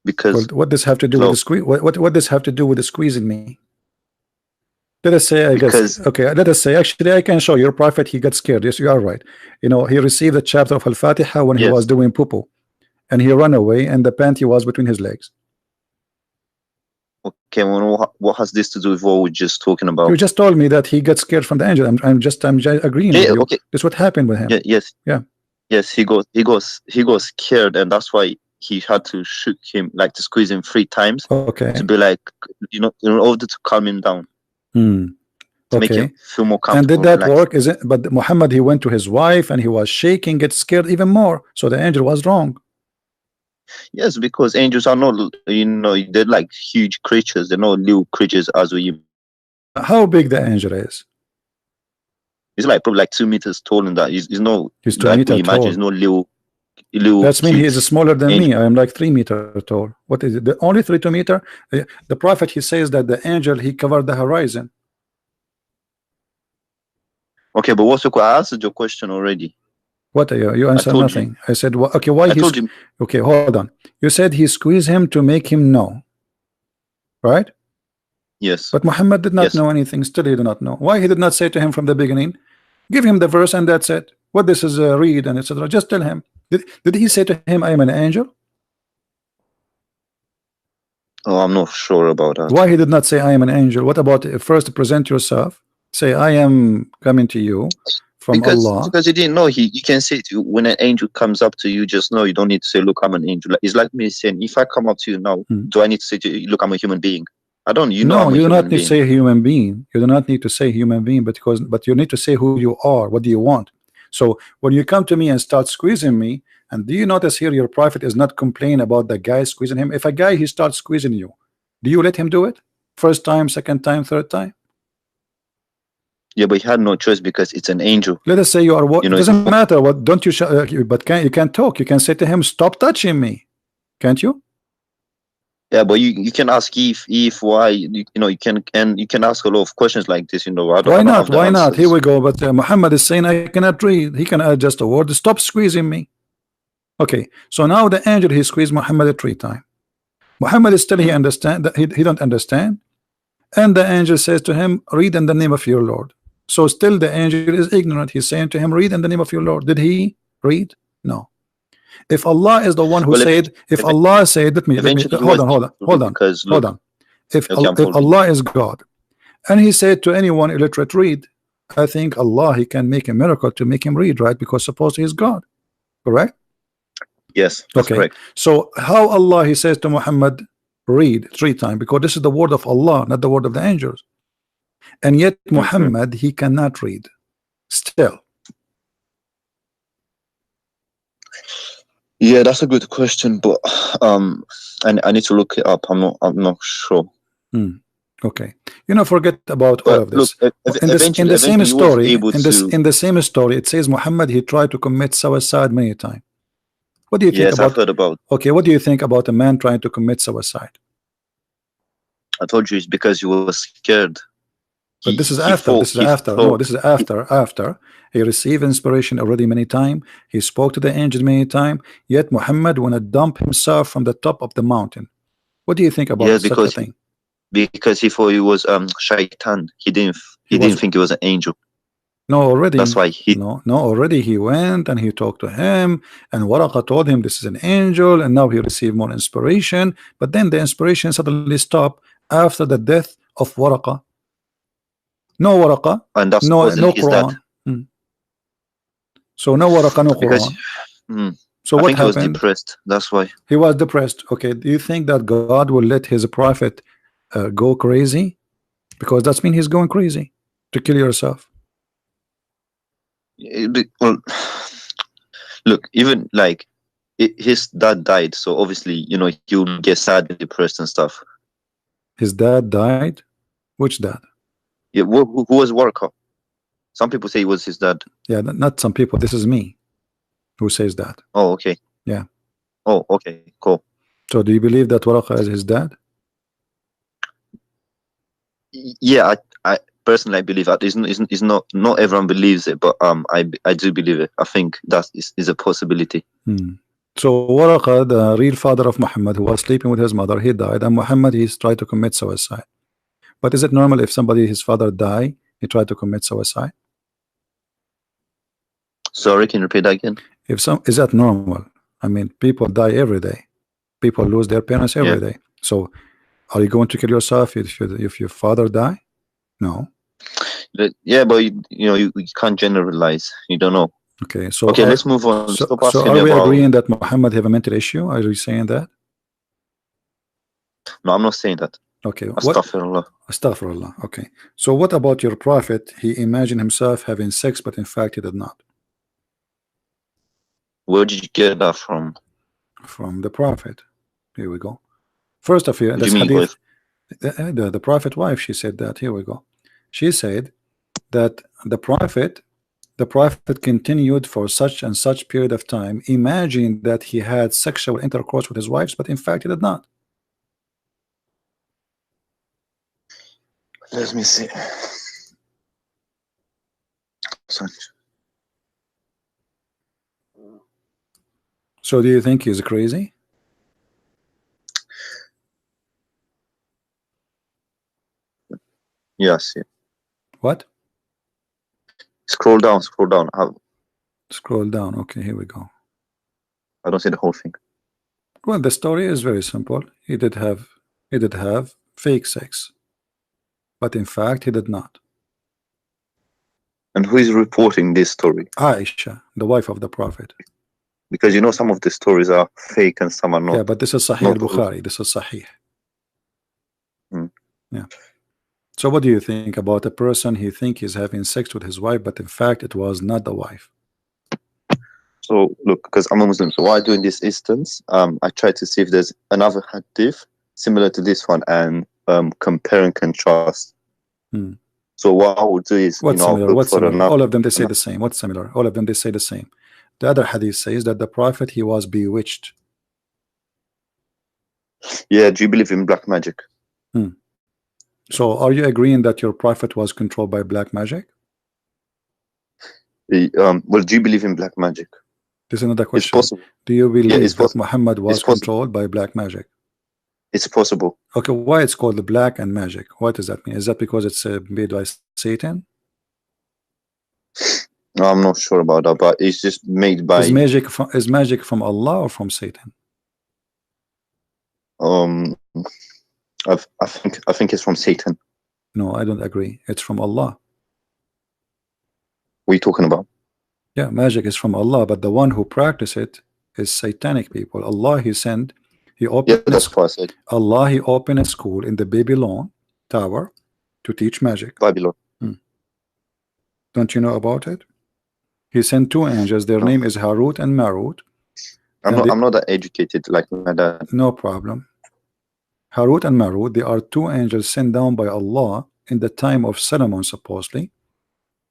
Because what does have to do with the squeeze? What does have to do with the squeezing me? Let us say, let us say, actually, I can show your prophet, he got scared. Yes, you are right. He received the chapter of Al-Fatiha when he was doing poo-poo, and he ran away, and the panty was between his legs. Okay, well, what has this to do with what we're just talking about? You just told me that he got scared from the angel. I'm just agreeing with you. Okay. This is what happened with him. Yes, he got scared, and that's why he had to shoot him, like to squeeze him 3 times. Okay. To be like, in order to calm him down. To make him feel more comfortable. And did that work? But Muhammad he went to his wife and he was shaking, get scared even more. So the angel was wrong. Yes, because angels are not, they're like huge creatures. They're not little creatures as we. How big the angel is? He's like probably like 2 meters tall, and that he's no. He's 2 like meters tall. He's no little. little That's mean he kid. is smaller than Angel. me. I am like 3 meters tall. What is it? The only 2 meters? The prophet, he says that the angel, he covered the horizon. Okay, but what's your I answered your question already. What are you answer told nothing. you. I said, well, okay, why I he's told you. okay, hold on. You said he squeezed him to make him know, right? Yes. But Muhammad did not Yes. know anything. Still he did not know. Why he did not say to him from the beginning, give him the verse and that's it. What this is read and etc. Just tell him. Did he say to him, I am an angel? Oh, I'm not sure about that. Why he did not say I am an angel? What about first present yourself? Say I am coming to you from Allah. Because he didn't know. You can say to you, when an angel comes up to you, just know. You don't need to say, look, I'm an angel. It's like me saying, if I come up to you now, do I need to say to you, look, I'm a human being? I don't. You know, no, I'm a you do human not need being. to say human being. You do not need to say human being, but you need to say who you are. What do you want? So when you come to me and start squeezing me, and do you notice here your prophet is not complaining about the guy squeezing him? If a guy he starts squeezing you, do you let him do it? First time, second time, third time? Yeah, but he had no choice because it's an angel. Let us say you are what? You know, it doesn't matter what. Don't you? But you can't talk. You can say to him, "Stop touching me," can't you? Yeah, but you can ask if why you know you can ask a lot of questions like this. You know, I don't Why have not? the Why not? answers. Here we go. But Muhammad is saying I cannot read. He can add just a word. Stop squeezing me. Okay. So now the angel he squeezed Muhammad 3 times. Muhammad is still he understand that he don't understand, and the angel says to him, "Read in the name of your Lord." So still the angel is ignorant. He's saying to him, "Read in the name of your Lord." Did he read? No. If Allah is the one who Well, said, if Allah said, let me eventually he hold was on, hold on, able to hold read on, because hold look, on. If okay, I'm if following. Allah is God, and He said to anyone illiterate, read, I think Allah He can make a miracle to make him read, right? Because suppose He is God, correct? Yes, that's Okay. correct. So how Allah He says to Muhammad, read 3 times, because this is the word of Allah, not the word of the angels, and yet Muhammad he cannot read still. Yeah, that's a good question, but I need to look it up. I'm not sure. Okay, forget about all of this. Look, in the same eventually he was story, able to. in the same story, it says Muhammad he tried to commit suicide many times. What do you think Yes, I've about? heard about. Okay, what do you think about a man trying to commit suicide? I told you it's because he was scared. But this is after. This is after. No, this is after. After he received inspiration already many times. He spoke to the angel many times. Yet Muhammad wanna dump himself from the top of the mountain. What do you think about such a thing? Because he thought he was shaitan. He didn't think he was an angel. No, already. That's why already he went and he talked to him, and Waraqa told him this is an angel, and now he received more inspiration. But then the inspiration suddenly stopped after the death of Waraqa. No Waraqa, and that's no Quran. So no Waraqa, no Quran. So I what think happened? He was depressed. That's why he was depressed. Okay, do you think that God will let his prophet go crazy? Because that's mean he's going crazy to kill yourself. Well, look, even like his dad died, so obviously he'll get sad and depressed and stuff. His dad died? Which dad? Yeah, who was Warcop? Some people say it was his dad. Yeah, not some people. This is me who says that. Oh, okay. Yeah. Oh, okay, cool. So do you believe that Waraqa is his dad? Yeah, I personally believe that. It's not everyone believes it, but I do believe it. I think that is a possibility. So Waraqa, the real father of Muhammad, who was sleeping with his mother, he died, and Muhammad he's tried to commit suicide. But is it normal if somebody his father die, he tried to commit suicide? Sorry, can you repeat that again? Is that normal? I mean, people die every day. People lose their parents every day. So are you going to kill yourself if your father die? No. Yeah, but you can't generalize. You don't know. Okay, so let's move on. So are we agreeing that Muhammad have a mental issue? Are you saying that? No, I'm not saying that. Okay. Astaghfirullah. Astaghfirullah. Okay. So what about your prophet? He imagined himself having sex, but in fact he did not. Where did you get that from? From the prophet. Here we go. First of all, this hadith, the prophet wife, she said that. Here we go. She said that the prophet The Prophet continued for such and such period of time, imagining that he had sexual intercourse with his wives, but in fact he did not. Let me see. Sorry. So do you think he's crazy? Yes. Yeah. What? Scroll down. Scroll down. Scroll down. Okay, here we go. I don't see the whole thing. Well, the story is very simple. He did have fake sex, but in fact he did not. And who is reporting this story? Aisha, the wife of the Prophet. Because you know some of the stories are fake and some are not. Yeah, but this is Sahih al-Bukhari. This is Sahih. Yeah. So what do you think about a person he think he's having sex with his wife, but in fact it was not the wife? So look, because I'm a Muslim, so what I do in this instance, I try to see if there's another hadith similar to this one and compare and contrast. So what I would do is, What's similar? What's similar? All of them they say the same. What's similar? All of them they say the same. The other hadith says that the Prophet he was bewitched. Yeah, do you believe in black magic? So are you agreeing that your Prophet was controlled by black magic? Well, do you believe in black magic? This is another question. It's possible. Do you believe that Muhammad was controlled by black magic? It's possible. Okay, why it's called the black and magic? What does that mean? Is that because it's made by Satan? No, I'm not sure about that, but it's just made by. Is magic from Allah or from Satan? I think it's from Satan. No, I don't agree. It's from Allah. What are you talking about? Yeah, magic is from Allah, but the one who practice it is satanic people. Allah he opened that's what I said. Allah he opened a school in the Babylon tower to teach magic. Babylon. Don't you know about it? He sent two angels. Their name is Harut and Marut. I'm not that educated like my dad. No problem. Harut and Marut, they are two angels sent down by Allah in the time of Solomon, supposedly,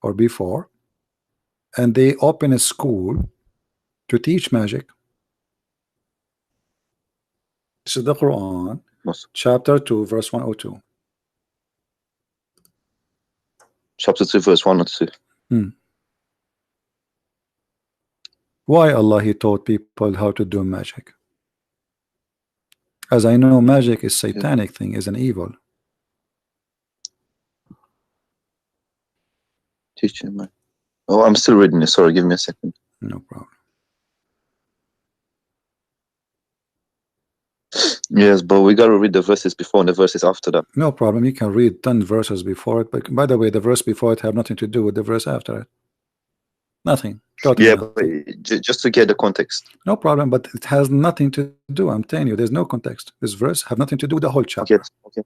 or before, and they open a school to teach magic. This is the Quran, chapter 2, verse 102. Chapter 2, verse 102. Why Allah he taught people how to do magic? As I know, magic is satanic thing, is an evil. Teaching man. Oh, I'm still reading it. Sorry, give me a second. No problem. Yes, but we gotta read the verses before and the verses after that. No problem. You can read 10 verses before it, but by the way, the verse before it have nothing to do with the verse after it. Nothing. Totally nothing. But just to get the context. No problem, but it has nothing to do. I'm telling you, there's no context. This verse have nothing to do with the whole chapter. Okay.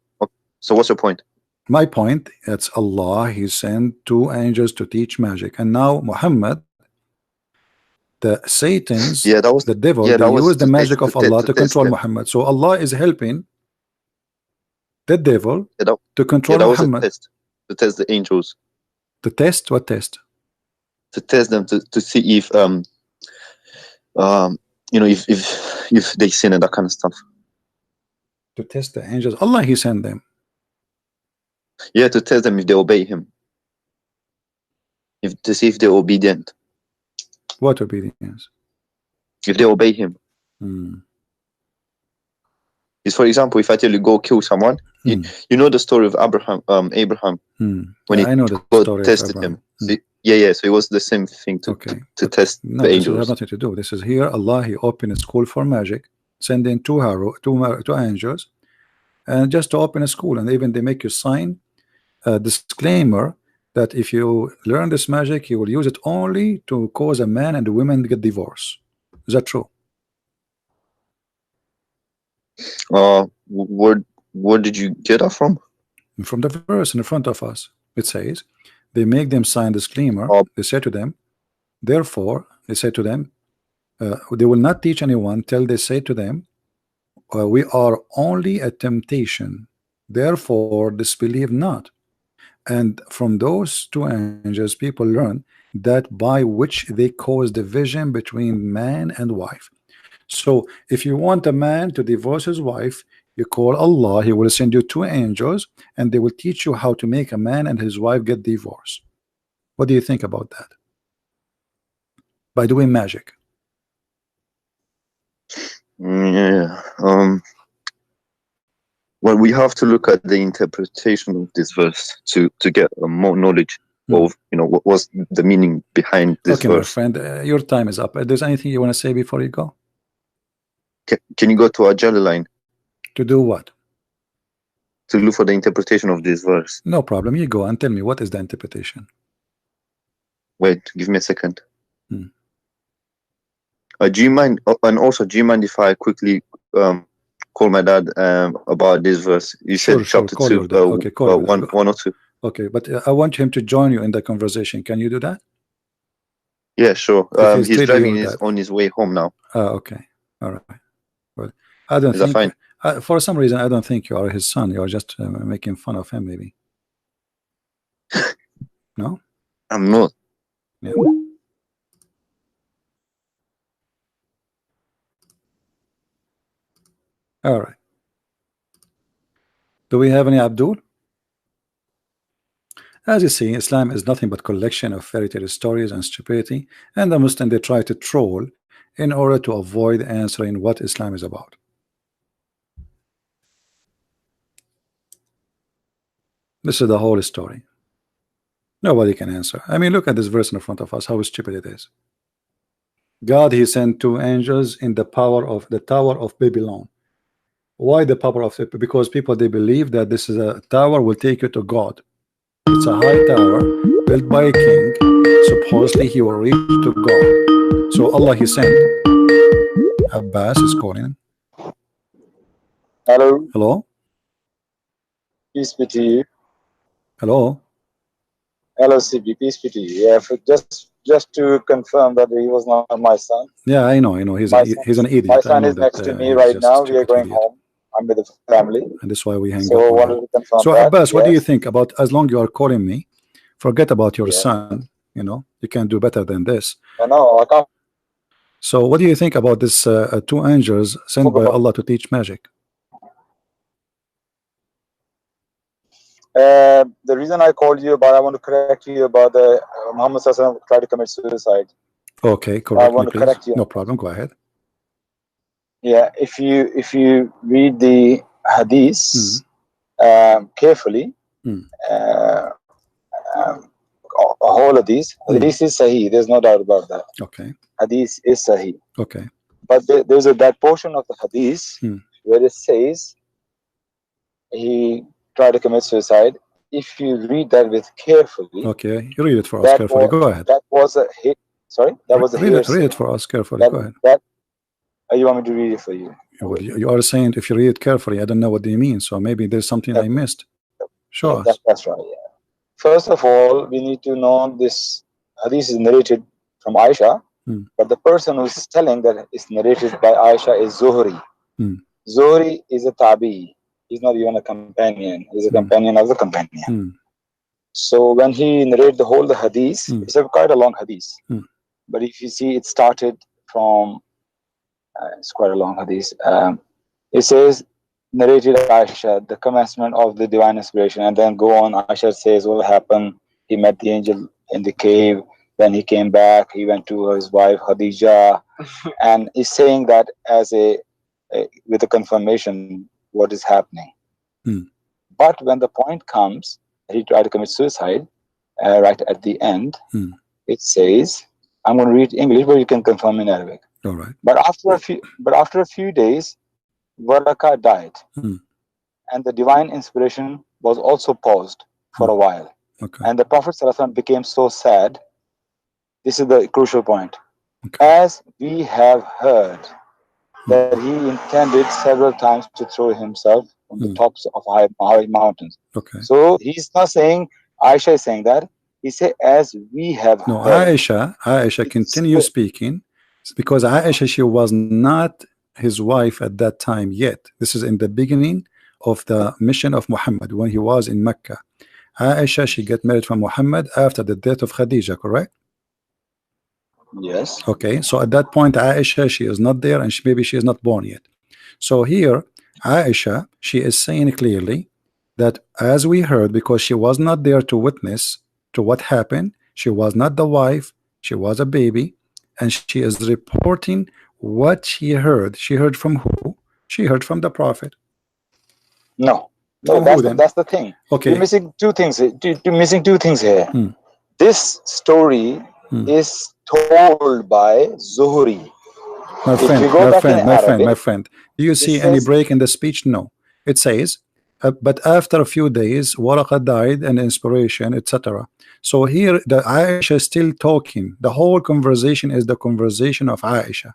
So what's your point? My point, it's Allah, he sent two angels to teach magic, and now Muhammad, the Satan's, the devil, they use the magic of Allah to control Muhammad. So Allah is helping the devil to control Muhammad. To test the angels. To test what test? To test them to see if if they sin and that kind of stuff. To test the angels. Allah he sent them. Yeah, to test them if they obey him. To see if they're obedient. What obedience? If they obey him. Is, for example, if I tell you go kill someone, you know the story of Abraham when he I know the story tested him. So it was the same thing to test the angels. This has nothing to do. This is here Allah he opened a school for magic, sending two angels, and just to open a school, and even they make you sign a disclaimer that if you learn this magic, you will use it only to cause a man and a woman to get divorced. Is that true? Where did you get that from? From the verse in front of us. It says they make them sign disclaimer. They say to them, therefore they say to them, they will not teach anyone till they say to them, we are only a temptation, therefore disbelieve not. And from those two angels, people learn that by which they cause division between man and wife. So if you want a man to divorce his wife, you call Allah, he will send you two angels, and they will teach you how to make a man and his wife get divorced. What do you think about that? By doing magic. Yeah. Well, we have to look at the interpretation of this verse to get more knowledge of, you know, what was the meaning behind this Okay, verse. my friend, your time is up. There's anything you want to say before you go? Can you go to our Jalla line To do what? to look for the interpretation of this verse? No problem. You go and tell me what is the interpretation. Wait, give me a second. Do you mind? And also, do you mind if I quickly call my dad about this verse? You said chapter call 2, your dad. Okay, call one or two. Okay, but I want him to join you in the conversation. Can you do that? Yeah, sure. If He's driving on his way home now. Okay, all right. Well, I don't Is that think. fine? For some reason, I don't think you are his son. You are just making fun of him, maybe. No, I'm not. Yeah. All right. Do we have any Abdul? As you see, Islam is nothing but collection of fairy tale stories and stupidity, and the Muslim, they try to troll in order to avoid answering what Islam is about. This is the whole story. Nobody can answer. I mean, look at this verse in front of us, how stupid it is. God, he sent two angels in the Tower of Babylon. Why the power of it? Because people, they believe that this is a tower will take you to God. It's a high tower built by a king. Supposedly he will reach to God. So Allah, he sent. Abbas is calling. Hello. Hello. Peace be to you. Hello. Hello, CB. Peace be to you. Yeah, just to confirm that he was not my son. Yeah, I know. He's an idiot. My son is next to me right now. We are going home. I'm with the family. And that's why we hang up. So wanted to confirm so that. Abbas, what do you think about, as long you are calling me, forget about your Yeah. son, you can do better than this. No, I can't. So what do you think about this two angels sent by Allah to teach magic? The reason I called you about, I want to correct you about the Muhammad Sallallahu tried to commit suicide. Okay, correct. I want to correct you. No problem. Go ahead. Yeah, if you read the hadith carefully, all of these hadith is sahih. There's no doubt about that. Okay. Hadith is sahih. Okay. But there's that portion of the hadith where it says he tried to commit suicide. If you read that with carefully, okay, you read it for us carefully. Go ahead. That was a hit. Sorry, that was a read it for us carefully. Go ahead. You want me to read it for you? Well, you are saying if you read it carefully, I don't know what do you mean. So maybe there's something I missed. Show us. That's right. Yeah. First of all, we need to know this hadith is narrated from Aisha, but the person who's telling that it's narrated by Aisha is Zuhri. Zuhri is a tabi. He's not even a companion. He's a companion of the companion. So when he narrated the whole hadith, it's quite a long hadith. But if you see, it started from it's quite a long hadith. It says, narrated Aisha, the commencement of the divine inspiration, and then go on. Aisha says what happened. He met the angel in the cave. Then he came back. He went to his wife Khadija, and he's saying that as with a confirmation what is happening. But when the point comes, he tried to commit suicide. Right at the end, it says, I'm going to read English, but you can confirm in Arabic. All right. But after a few days, Waraka died, and the divine inspiration was also paused for a while. Okay. And the Prophet ﷺ became so sad. This is the crucial point. As we have heard that he intended several times to throw himself from the tops of high mountains. Okay. So he's not saying Aisha is saying that. He said, as we have heard. Aisha continues speaking, because Aisha, she was not his wife at that time yet. This is in the beginning of the mission of Muhammad when he was in Mecca. Aisha, she get married from Muhammad after the death of Khadija, correct? Yes. Okay, so at that point Aisha, she is not there, and maybe she is not born yet. So here Aisha, she is saying clearly that, as we heard, because she was not there to witness to what happened, she was not the wife, she was a baby, and she is reporting what she heard. She heard from who? She heard from the Prophet. No, From who then? that's the thing. Okay. You're missing two things. You're missing two things here. This story is told by Zuhri. My friend, do you see any break in the speech? No. It says, but after a few days, Waraqa died and inspiration, etc. So here, the Aisha is still talking. The whole conversation is the conversation of Aisha.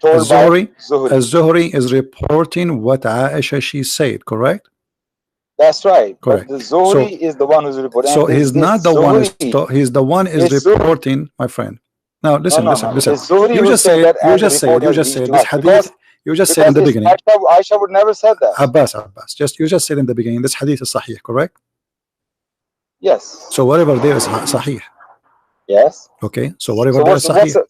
Az-Zuhri is reporting what Aisha she said, correct? That's right. Correct. But the Zuhri is the one who's reporting. So he's not the one. He's the one is reporting, my friend. Now listen, listen. You just said this hadith. You just said in the beginning. Aisha would never said that. Abbas. You just said in the beginning. This hadith is sahih, correct? Yes. So whatever there is sahih. Yes. Okay. So whatever there is sahih.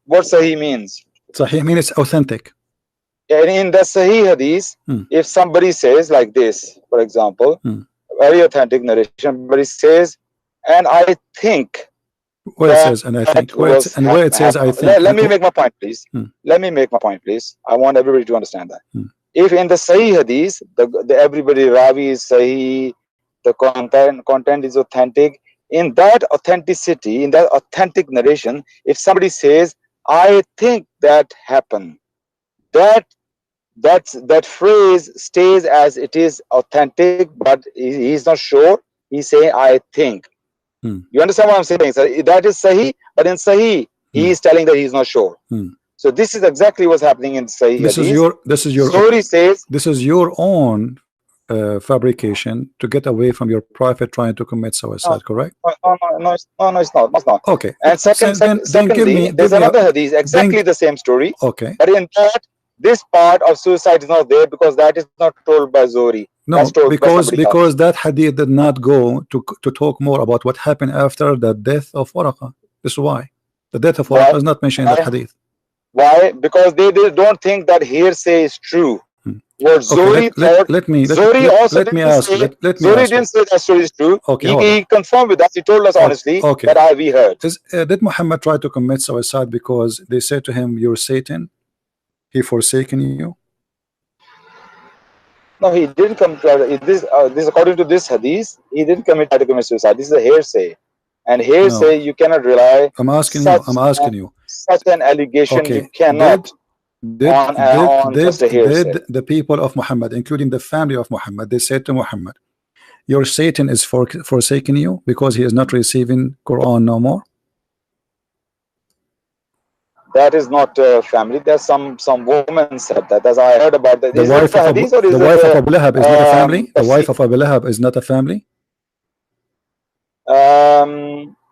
What sahih means? Sahih means it's authentic. And in the Sahih Hadith, if somebody says like this, for example, very authentic narration, but it says, and I think. Where it says, and I think. Where it says, I think. Let me make my point, please. Let me make my point, please. I want everybody to understand that. If in the Sahih Hadith, everybody Ravi is Sahih, the content is authentic, in that authenticity, in that authentic narration, if somebody says, I think that happened, that phrase stays as it is authentic, but he's not sure. He's saying, I think. You understand what I'm saying? So that is Sahih, but in Sahih, he is telling that he's not sure. So this is exactly what's happening in Sahih. This is your own fabrication to get away from your prophet trying to commit suicide, correct? No, it's not. Okay. And secondly, there's another hadith, exactly the same story. Okay. But in that, this part of suicide is not there because that is not told by Zuhri. No, because that hadith did not go to talk more about what happened after the death of Waraqa. This is why. The death of Waraqa is not mentioned in that hadith. Why? Because they don't think that hearsay is true. What Zuhri let me ask. Zuhri didn't say that story is true. Okay, he confirmed with us. He told us honestly that we heard. Did Muhammad try to commit suicide because they said to him, "You're Satan"? He forsaken you? No, he didn't come. This according to this hadith, he didn't try to commit suicide. This is a hearsay, and hearsay you cannot rely. I'm asking you. Such an allegation you cannot. Did the people of Muhammad, including the family of Muhammad, they said to Muhammad, "Your Satan is forsaking you because he is not receiving Quran no more"? That is not family. There's some woman said that. As I heard about that. The wife of Abu Lahab is not a family. The wife of Abu Lahab is not a family.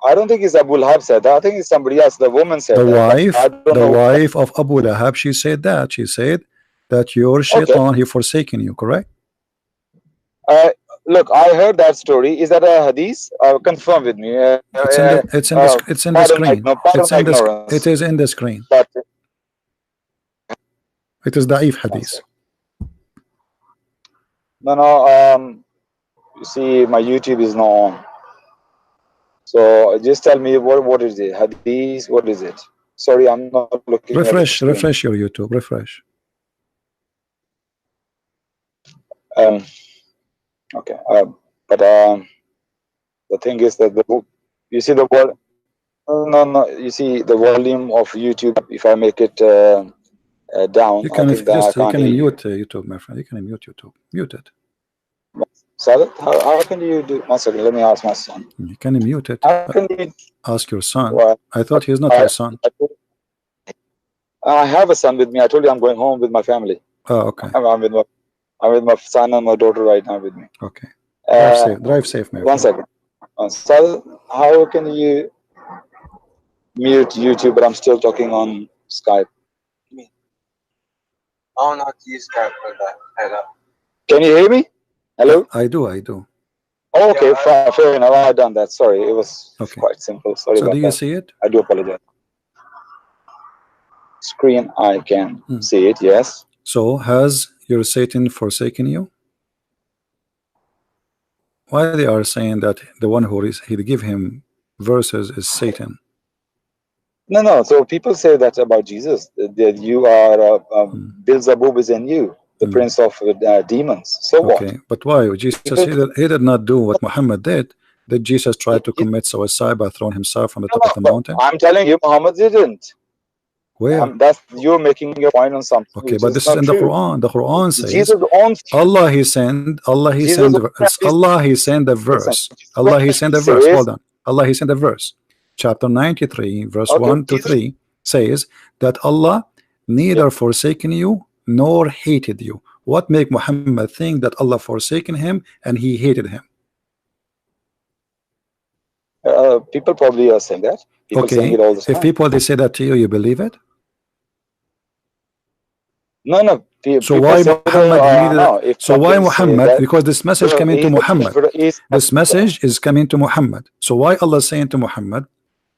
I don't think it's Abu Lahab said that. I think it's somebody else. The woman said the wife of Abu Lahab. She said that. She said that your shaitan he forsaken you. Correct. Look, I heard that story. Is that a hadith? Confirm with me. It's in the screen. It is in the screen. It is da'if hadith. No. You see, my YouTube is not on. So just tell me what is it? Hadith? What is it? Sorry, I'm not looking. Refresh your YouTube. Refresh. Okay, but the thing is that you see the word. No. You see the volume of YouTube. If I make it down, you can mute YouTube, my friend. You can mute YouTube. Mute it. Sadat, how can you do? One second, let me ask my son. You can mute it. How can you ask your son? What? I thought he's not your son. I have a son with me. I told you I'm going home with my family. Oh, okay. I'm with my son and my daughter right now with me. Okay. Drive safe, man. 1 second. Sadat, how can you mute YouTube, but I'm still talking on Skype? I don't know how to use Skype for that. Can you hear me? Hello? I do. Okay, fair enough. I done that. Sorry, it was quite simple. Sorry So about do you that. see it? I do apologize. Screen, I can see it. Yes. So has your Satan forsaken you? Why they are saying that the one who is he give him verses is Satan? No. So people say that about Jesus, that you are Beelzebub is in you, the prince of demons. So what? Okay, but why? Jesus he did not do what Muhammad did. Did Jesus try to commit suicide by throwing himself from the top of the mountain? I'm telling you, Muhammad didn't. Where? That's you're making your point on something. Okay, but this is in the Quran. The Quran says Jesus own Allah he sent Allah he sent the verse. Allah he sent the verse. Hold on. Allah he sent the verse. Chapter 93, verse 1 to 3 says that Allah neither forsaken you nor hated you. What make Muhammad think that Allah forsaken him and he hated him? People probably are saying that. People saying it all the time. If people they say that to you, you believe it? No. So why Muhammad because this message coming to Muhammad. This message is coming to Muhammad. So why Allah saying to Muhammad,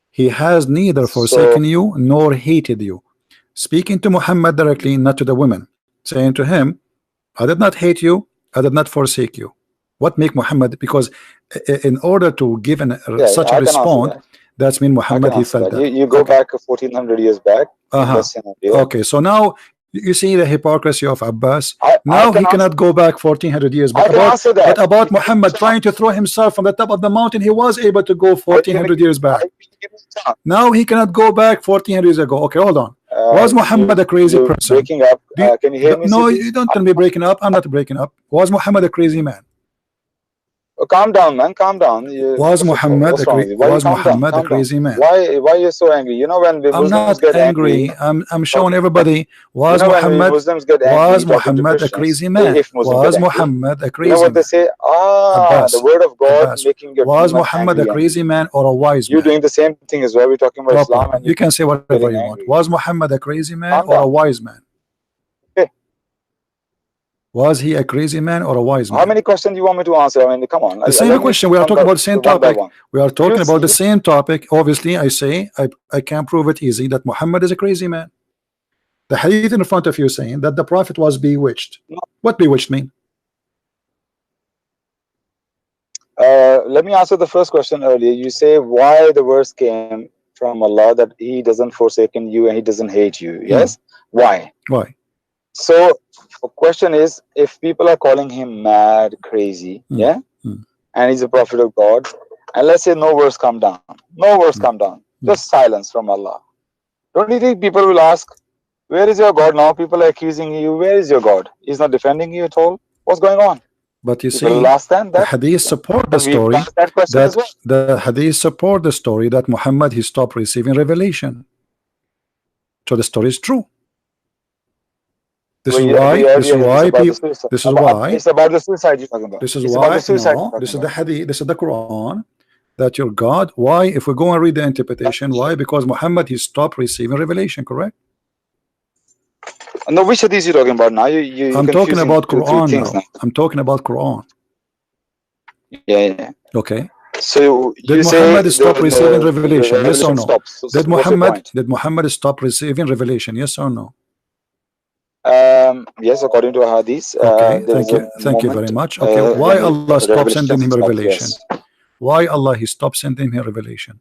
he has neither forsaken you nor hated you? Speaking to Muhammad directly, not to the women, saying to him, I did not hate you, I did not forsake you. What make Muhammad? Because in order to give such a response, that's mean Muhammad he felt that. You go back 1400 years back. Okay, so now you see the hypocrisy of Abbas. Now he cannot go back 1400 years back. But about Muhammad trying to throw himself from the top of the mountain, he was able to go 1400 years back. Now he cannot go back 1400 years ago. Okay, hold on. Was Muhammad a crazy person? Breaking up. Can you hear me? No, you don't tell me breaking up. I'm not breaking up. Was Muhammad a crazy man? Calm down, man. Calm down. Was Muhammad a crazy man? Why are you so angry? You know when the I'm Muslims not get angry. I'm showing everybody. Was Muhammad a crazy man? Was Muhammad a crazy man? You know what they say? Abbas, the word of God Abbas, making your was Muhammad a crazy man or a wise man? You're doing the same thing as well. We're talking about Islam. And you can say whatever you want. Was Muhammad a crazy man or a wise man? Was he a crazy man or a wise man? How many questions do you want me to answer? I mean, come on. The same question. We are talking about the same topic. We are talking about the same topic. Obviously, I say I can't prove it easy that Muhammad is a crazy man. The hadith in front of you saying that the Prophet was bewitched. What bewitched mean? Let me answer the first question earlier. You say why the verse came from Allah that He doesn't forsaken you and He doesn't hate you. Yes? Why? Why? So the question is, if people are calling him mad, crazy, and he's a prophet of God, and let's say no verse come down, just silence from Allah. Don't you think people will ask, where is your God now? People are accusing you. Where is your God? He's not defending you at all. What's going on? But you see, the hadith support the story the hadith support the story that Muhammad he stopped receiving revelation. So the story is true. This is why it's about the suicide you're talking about. This is why this is the hadith, this is the Quran, that your God, why, if we go and read the interpretation, why? Because Muhammad he stopped receiving revelation, correct? No, which hadith you talking about now? I'm talking about Quran now. I'm talking about Quran. Yeah. Okay. So did Muhammad stop receiving revelation? Yes or no? Did Muhammad stop receiving revelation? Yes or no? Yes, according to a hadith. Okay, thank you very much. Okay, why Allah stopped sending him revelation? Why Allah he stopped sending him revelation?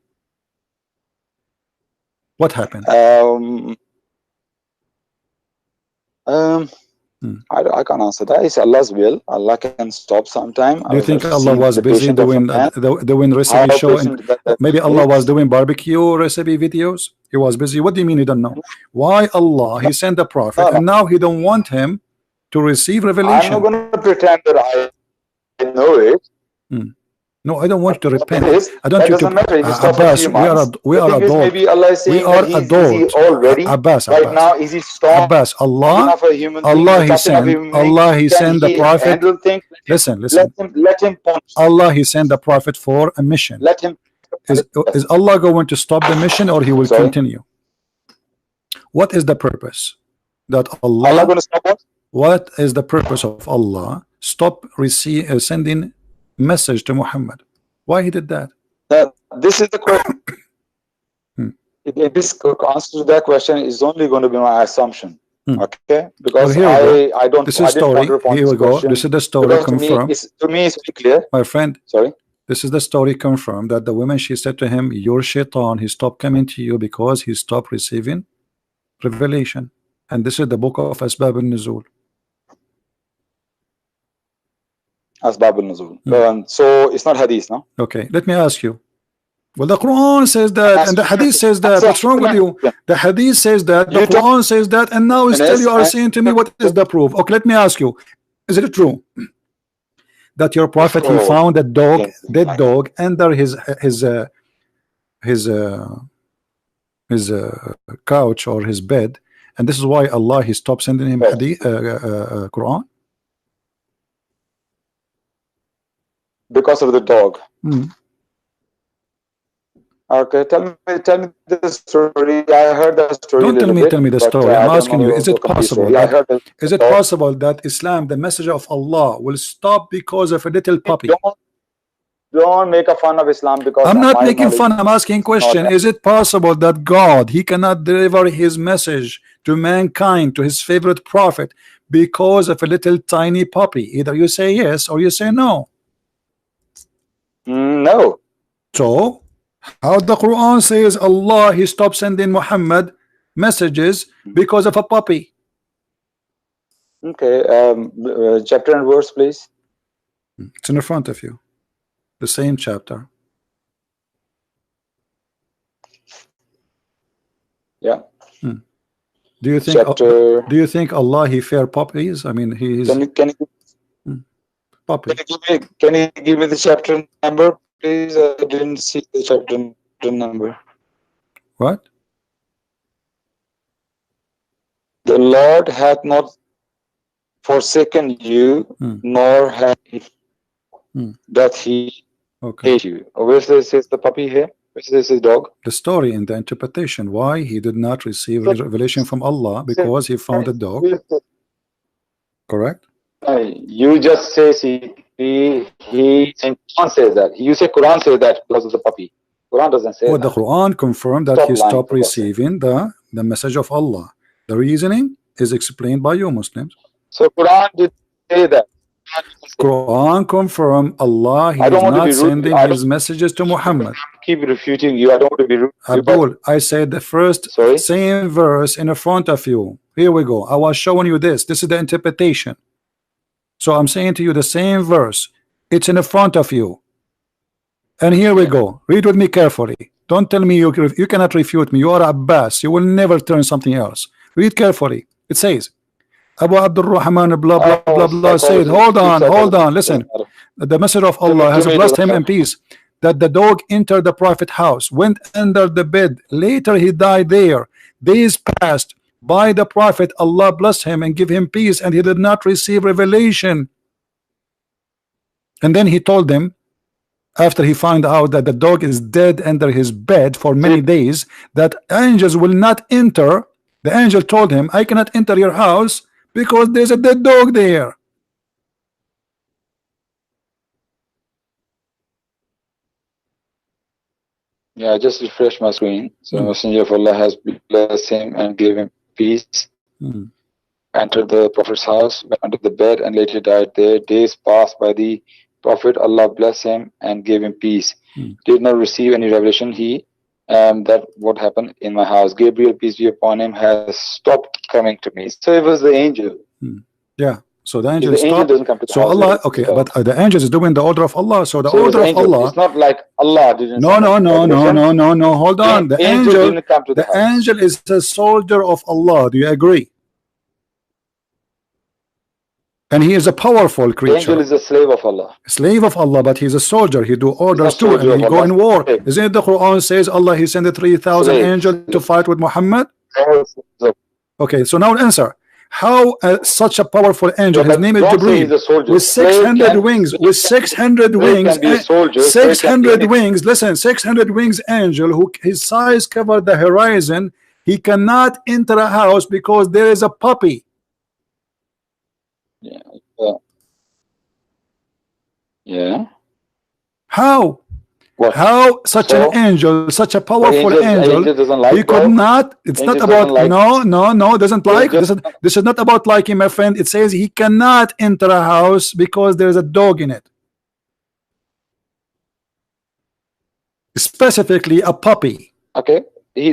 What happened? I can't answer that. It's Allah's will. Allah can stop sometime. Do you think Allah was busy doing doing recipe show? Maybe Allah was doing barbecue recipe videos. He was busy. What do you mean you don't know? Why Allah he sent the prophet and now he don't want him to receive revelation? I'm not going to pretend that I know it. No, I don't want you to repent. I don't want you to. Abbas, we are adults. We are adults. Abbas, right now, is he strong? Abbas, Allah he sent the prophet. Listen. Let him punch. Allah he sent the prophet for a mission. Let him. Is Allah going to stop the mission or he will continue? What is the purpose that Allah going to stop what? What is the purpose of Allah stop sending message to Muhammad. Why he did that? This is the question. If this answer to that question is only going to be my assumption. Okay, because I don't. This is story. Here we go. This is the story confirmed. To me, it's pretty clear. My friend. Sorry. This is the story confirmed that the woman, she said to him, "Your shaitan, he stopped coming to you because he stopped receiving revelation." And this is the book of Asbab al-Nuzul. Asbab al-Nuzul. So it's not hadith, no? Okay, let me ask you. Well, the Quran says that, and the hadith says that. What's wrong with you? The hadith says that, the Quran says that, and now still you are saying to me, what is the proof? Okay, let me ask you. Is it true that your prophet, he found a dog, dead dog, under his couch or his bed, and this is why Allah, he stopped sending him hadith, Quran? Because of the dog. Okay, tell me the story. I heard the story. Don't tell me the story. I'm asking you, is it possible? Is it possible that Islam, the messenger of Allah, will stop because of a little puppy? Don't make a fun of Islam because I'm not making fun. I'm asking question. Is it possible that God, he cannot deliver his message to mankind, to his favorite prophet, because of a little tiny puppy? Either you say yes or you say no. No. So how the Quran says Allah, he stopped sending Muhammad messages because of a puppy? Okay, chapter and verse, please. It's in front of you, the same chapter. Yeah. Do you think chapter... do you think Allah, he fear puppies? I mean, he is. Can you give me the chapter number, please? I didn't see the chapter number. What? The Lord hath not forsaken you, nor hath that he hate you. Where says the puppy here? Where says his dog? The story in the interpretation. Why he did not receive revelation from Allah? Because he found a dog. Correct? You just say he and Quran says that. You say Quran says that because of the puppy. Quran doesn't say that. The Quran confirmed that he stopped receiving the message of Allah. The reasoning is explained by you Muslims. So Quran did say that. Quran confirmed Allah, he is not sending his messages to Muhammad. Keep refuting you. I don't want to be rude. Abdul, I said the first same verse in front of you. Here we go. I was showing you this. This is the interpretation. So I'm saying to you the same verse. It's in front of you. And here we go. Read with me carefully. Don't tell me you cannot refute me. You are Abbas. You will never turn something else. Read carefully. It says, Abu Abdul Rahman blah blah blah blah said, hold on, listen. The messenger of Allah has blessed him in peace, that the dog entered the prophet house, went under the bed, later he died there. Days passed by the prophet, Allah blessed him and give him peace, and he did not receive revelation. And then he told them, after he found out that the dog is dead under his bed for many days, that angels will not enter. The angel told him, I cannot enter your house because there's a dead dog there. Yeah, I just refreshed my screen. So the messenger of Allah has blessed him and gave him peace. Entered the prophet's house, went under the bed, and later died there. Days passed by the prophet, Allah blessed him and gave him peace. Did not receive any revelation. That what happened in my house. Gabriel, peace be upon him, has stopped coming to me. So it was the angel. Yeah. So the angel stopped. Doesn't come to the so house, Allah, okay, but the angel is doing the order of Allah. So the order of Allah. It's not like Allah didn't. No. Hold on. The angel didn't come to the house. Angel is a soldier of Allah. Do you agree? And he is a powerful creature. The angel is a slave of Allah. Slave of Allah, but he's a soldier. He do orders too, and he go in war. Isn't it the Quran says Allah, he sent 3,000 angels to fight with Muhammad? Okay, so now answer. How such a powerful angel, his name is Jibreel, with 600 wings, 600 wings, listen, 600 wings angel, who his size covered the horizon, he cannot enter a house because there is a puppy. Yeah. How? What? How such an angel, such a powerful angel, he could not, it's not about, no, doesn't like, this is not about liking, my friend. It says he cannot enter a house because there's a dog in it. Specifically a puppy. Okay.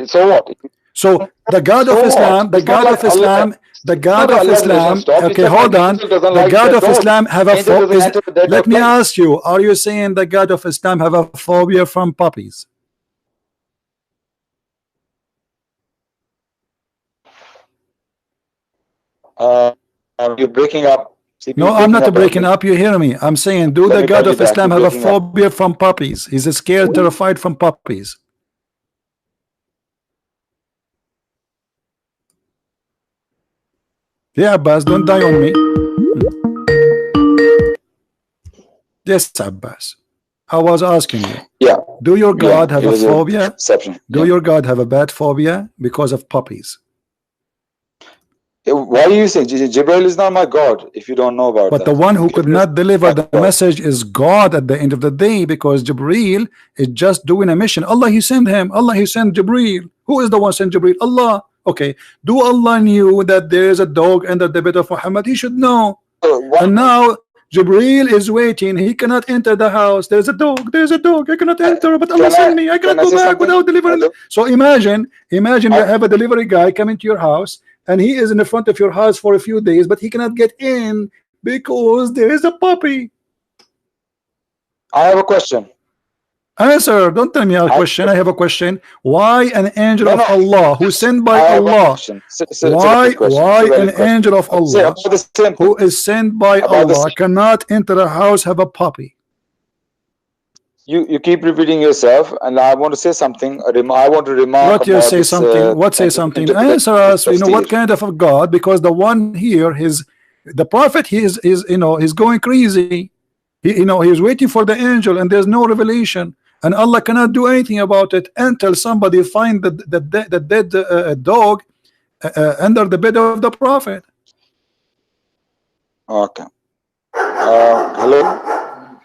So what? So the God of Islam, the God of Islam, the God of Islam, okay, hold on. The God of Islam have a phobia. Let me ask you, are you saying the God of Islam have a phobia from puppies? You're breaking up. No, I'm not breaking up. You hear me? I'm saying, do the God of Islam have a phobia from puppies? He's scared, terrified from puppies. Yeah, Abbas, don't die on me. Yes, Abbas. I was asking you. Yeah. Do your God have a phobia? Do Yeah. your God have a bad phobia because of puppies? Why are you saying Jibril is not my God if you don't know about But that? the one who could not deliver the message is God at the end of the day, because Jibril is just doing a mission. Allah, he sent him. Allah, he sent Jibril. Who is the one sent Jibril? Allah. Okay. Do Allah knew that there is a dog under the bed of Muhammad? He should know. And now Jibril is waiting. He cannot enter the house. There's a dog. There's a dog. I cannot enter. But Allah sent me. I cannot go back without delivering. So imagine you have a delivery guy coming to your house, and he is in the front of your house for a few days, but he cannot get in because there is a puppy. I have a question. Answer. Don't tell me a question. I have a question. Why an angel of Allah who sent by Allah? Why an angel of Allah who is sent by Allah cannot enter a house have a puppy? You keep repeating yourself, and I want to say something. I want to remark. What you say something? What say something? Answer us. You know what kind of a God? Because the one here, the prophet, he is he's going crazy. He's waiting for the angel, and there's no revelation. And Allah cannot do anything about it until somebody find the dead dog under the bed of the prophet. Okay. Hello.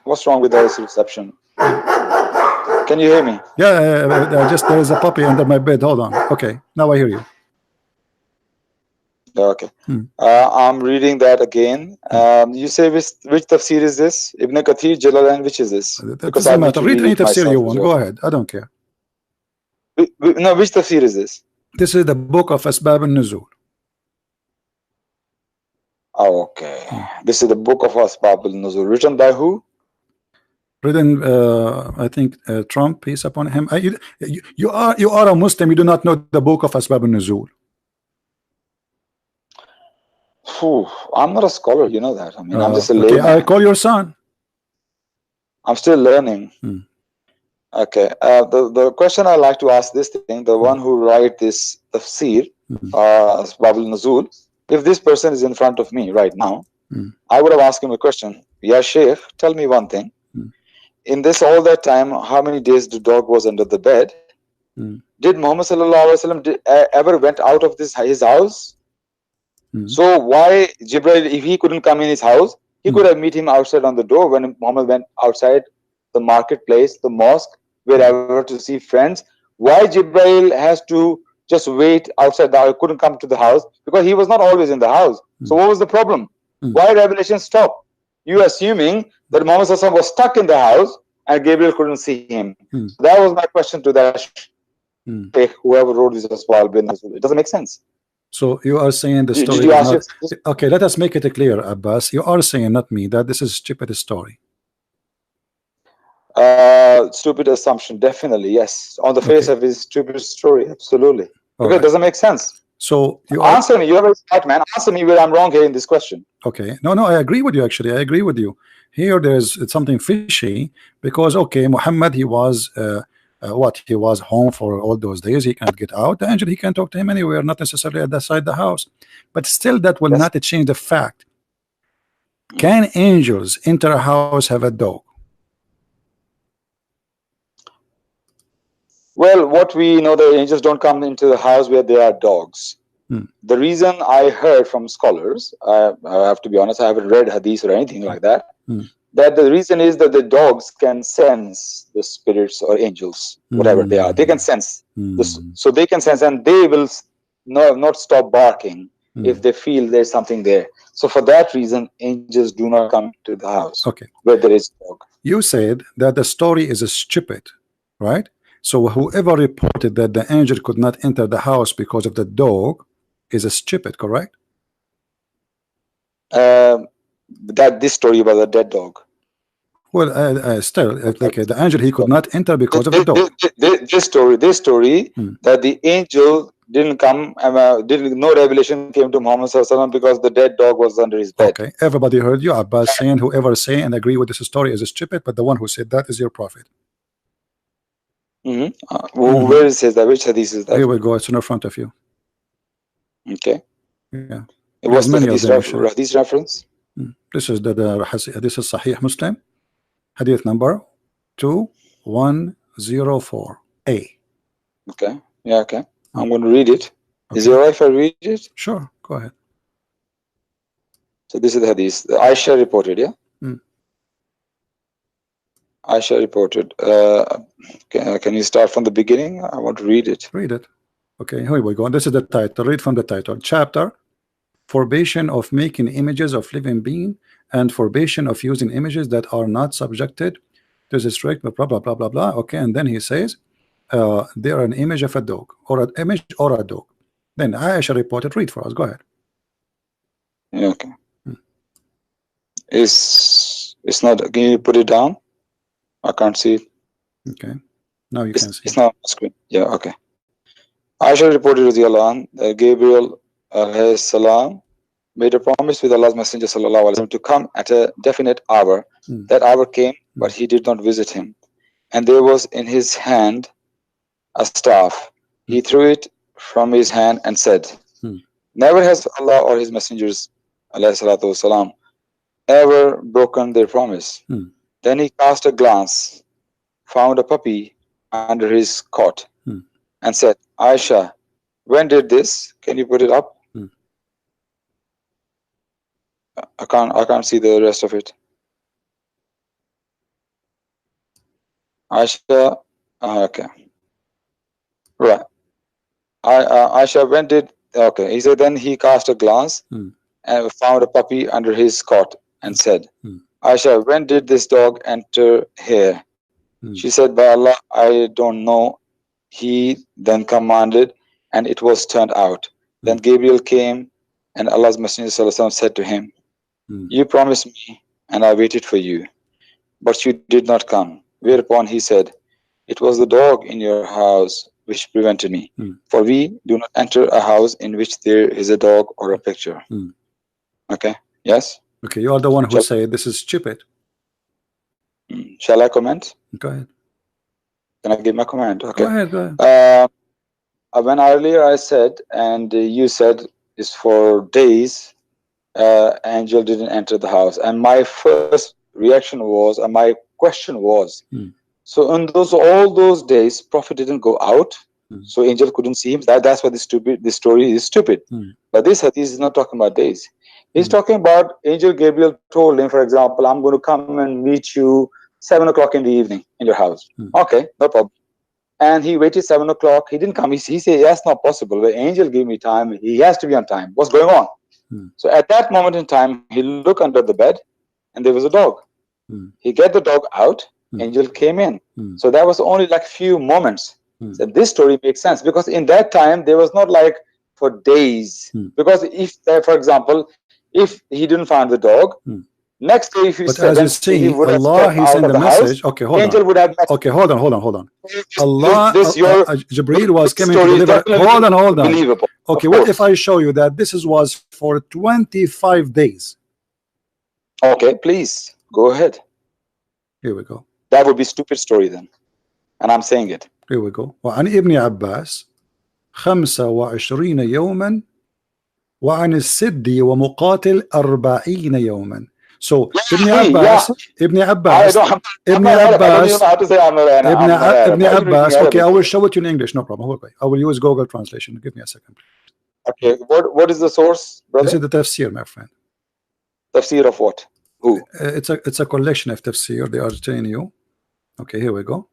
What's wrong with the reception? Can you hear me? Yeah. Just there is a puppy under my bed. Hold on. Okay. Now I hear you. Okay. I'm reading that again. You say which tafsir is this? Ibn Kathir, Jalalain, which is this? That doesn't matter. Read any tafsir you want. Go ahead. I don't care. No, which tafsir is this? This is the book of Asbab al-Nuzul. Oh, okay. This is the book of Asbab al-Nuzul. Written by who? Written, I think, Trump, peace upon him. You are a Muslim. You do not know the book of Asbab al-Nuzul. I'm not a scholar, you know that. I mean, I'm just a layman. I call your son. I'm still learning. Okay. The question I like to ask this thing, the one who write this tafsir, Asbab al-Nuzul, if this person is in front of me right now, I would have asked him a question. Yeah, Sheikh, tell me one thing. In this all that time, how many days the dog was under the bed? Did Muhammad sallallahu alaihi wasallam ever went out of his house? So why Jibril, if he couldn't come in his house, he could have met him outside on the door when Muhammad went outside the marketplace, the mosque, wherever to see friends. Why Jibril has to just wait outside the couldn't come to the house? Because he was not always in the house. So what was the problem? Why revelation stopped? You assuming that Muhammad was stuck in the house and Gabriel couldn't see him. So that was my question to that whoever wrote this Asbab al-Nuzul. It doesn't make sense. So you are saying the story is not... Okay, let us make it clear, Abbas. You are saying, not me, that this is a stupid story. Stupid assumption, definitely, yes. On the face of his stupid story, absolutely. Okay, it doesn't make sense. So you answer me. You're a smart man. Answer me where I'm wrong here in this question. Okay. No, I agree with you. Actually, I agree with you. Here, there's something fishy because Muhammad, he was he was home for all those days. He can't get out. The angel, he can talk to him anywhere, not necessarily outside the house. But still, that will not change the fact. Can angels enter a house have a dog? Well, what we know, the angels don't come into the house where there are dogs. The reason I heard from scholars, I have to be honest, I haven't read hadith or anything like that, that the reason is that the dogs can sense the spirits or angels, whatever they are. They can sense this, so they can sense, and they will not stop barking if they feel there's something there. So for that reason, angels do not come to the house where there is a dog. You said that the story is stupid, right? So whoever reported that the angel could not enter the house because of the dog is stupid, correct? That this story about the dead dog. Well, still, like the angel, he could not enter because of the dog. This story that the angel didn't come, no revelation came to Muhammad Sallallahu because the dead dog was under his bed. Okay, everybody heard you, Abbas, saying whoever say and agree with this story is stupid, but the one who said that is your prophet. Where it says that? Which hadith is that? Here we go. It's in front of you. Okay. Yeah. It was the hadith reference. This is this is Sahih Muslim, hadith number 2104A. Okay. Yeah. Okay. I'm going to read it. Okay. Is it alright if I read it? Sure. Go ahead. So this is the hadith. Aisha reported. Yeah. Aisha reported. Can you start from the beginning? I want to read it. Read it. Okay, here we go. This is the title. Read from the title. Chapter: Forbidden of making images of living being and forbidden of using images that are not subjected to the strict blah blah blah blah blah. Okay, and then he says they are an image of a dog or an image or a dog. Then Aisha reported. Read for us. Go ahead. Yeah, okay. It's not. Can you put it down? I can't see it. Okay. Now you can see. It's not on the screen. Yeah. Okay. Aisha reported that Gabriel salam made a promise with Allah's Messenger sallallahu alaihi wasallam to come at a definite hour. That hour came, but he did not visit him. And there was in his hand a staff. He threw it from his hand and said, never has Allah or his messengers alayhi salatu wasalam ever broken their promise. Then he cast a glance, found a puppy under his cot, and said, Aisha, when did this? Can you put it up? I can't see the rest of it. Aisha, okay. Right. Aisha, when did, okay. He said, then he cast a glance and found a puppy under his cot and said, Aisha, when did this dog enter here? She said, by Allah, I don't know. He then commanded, and it was turned out. Then Gabriel came, and Allah's Messenger ﷺ said to him, you promised me, and I waited for you, but you did not come. Whereupon he said, it was the dog in your house which prevented me. For we do not enter a house in which there is a dog or a picture. Okay? Yes? Okay, you are the one who said this is stupid. Shall I comment? Go ahead. Can I give my comment? Okay. Go ahead, go ahead. When earlier I said, and you said is for days, angel didn't enter the house. And my first reaction was, and my question was, so in all those days, Prophet didn't go out, so angel couldn't see him. That's why this story is stupid. But this hadith is not talking about days. He's talking about angel Gabriel told him, for example, I'm going to come and meet you 7 o'clock in the evening in your house. Okay, no problem. And he waited 7 o'clock. He didn't come. He said, that's not possible. The angel gave me time. He has to be on time. What's going on? So at that moment in time, he looked under the bed and there was a dog. He get the dog out. Angel came in. So that was only like few moments. So this story makes sense because in that time, there was not like for days. Because if, for example, if he didn't find the dog, next day if he but as you see, Allah, he sent the message. Okay, hold angel on. Would have okay, hold on. Allah, your Jibreel was coming to deliver. Hold on. Believable. Okay, what if I show you that this was for 25 days? Okay, please go ahead. Here we go. That would be stupid story then, and I'm saying it. Here we go. وعن ابن عباس 25 يوما وعن السدي ومقاتل 40 يوما. So Ibn Abbas, okay, I will show it to you in English, no problem. Okay, I will use Google translation. Give me a second. Okay, what is the source, brother? This is the tafsir, my friend. Tafsir of what? Who? It's a collection of tafsir. They are telling you. Okay, here we go.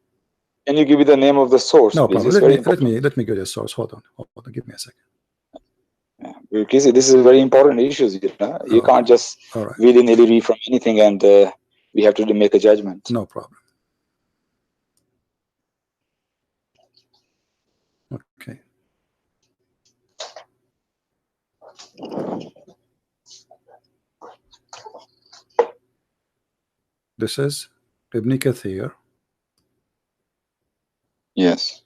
Can you give me the name of the source, No please? problem. It's Let me get a source. Hold on. Give me a second. Because this is very important issues. You can't just willy-nilly read from anything, and we have to make a judgment. No problem. Okay. This is Ibn Kathir. Yes.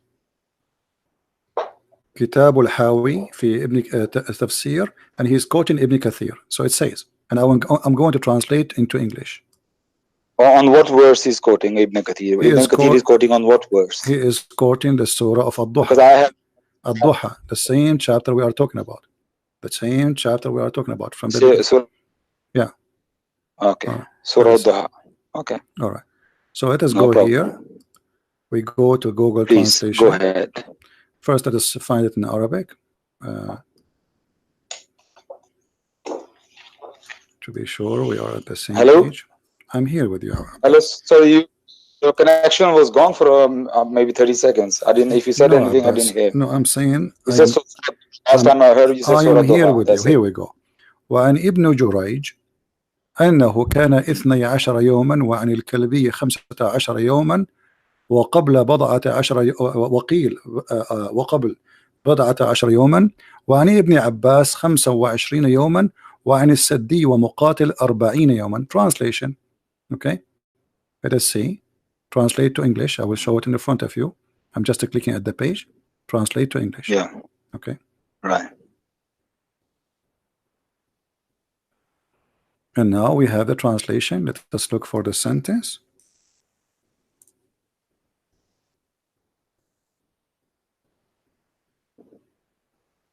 كتاب الحاوي في ابن تفسير, and he's quoting Ibn Kathir. So it says, and I'm going to translate into English. On what verse he's quoting Ibn Kathir? Ibn Kathir is quoting on what verse? He is quoting the surah of Ad-Duha. Because I have Ad-Duha, the same chapter we are talking about. The same chapter we are talking about from the yeah. Okay. Surah Ad-Duha. Okay. All right. So let us go here. We go to Google Please, Translation. go ahead. First, let us find it in Arabic. To be sure we are at the same page. I'm here with you. Hello. Sorry, your connection was gone for maybe 30 seconds. I didn't. If you said anything, I didn't hear. No, I'm saying. Last time I heard you say I am here with you. Here we go. وعن ابن جريج أنه كان 12 يوما وعن الكلبي 15 يوما وقبل بضعة عشر وقيل وقبل بضعة عشر يوما وعن ابن عباس 25 يوما وعن السدي ومقاتل 40 يوما. Translation. Okay, let us see. Translate to English. I will show it in the front of you. I'm just clicking at the page. Translate to English. Yeah. Okay. Right. And now we have the translation. Let us look for the sentence.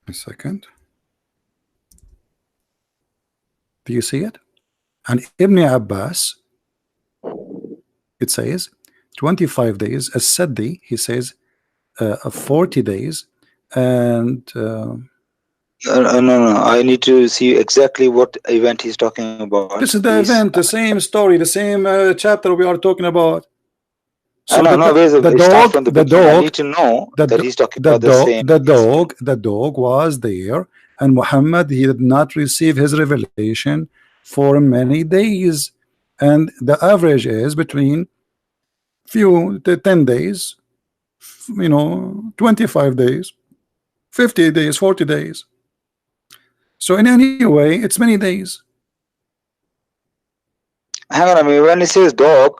A second. Do you see it? And Ibn Abbas, it says 25 days. As Saddi, he says 40 days. And no, I need to see exactly what event he's talking about. This is the event, the same story, the same chapter we are talking about. So the dog, I need to know that he's talking about the same. The dog was there, and Muhammad, he did not receive his revelation for many days, and the average is between 10 days, 25 days, 50 days, 40 days. So in any way, it's many days. Hang on, I mean, when it says dog,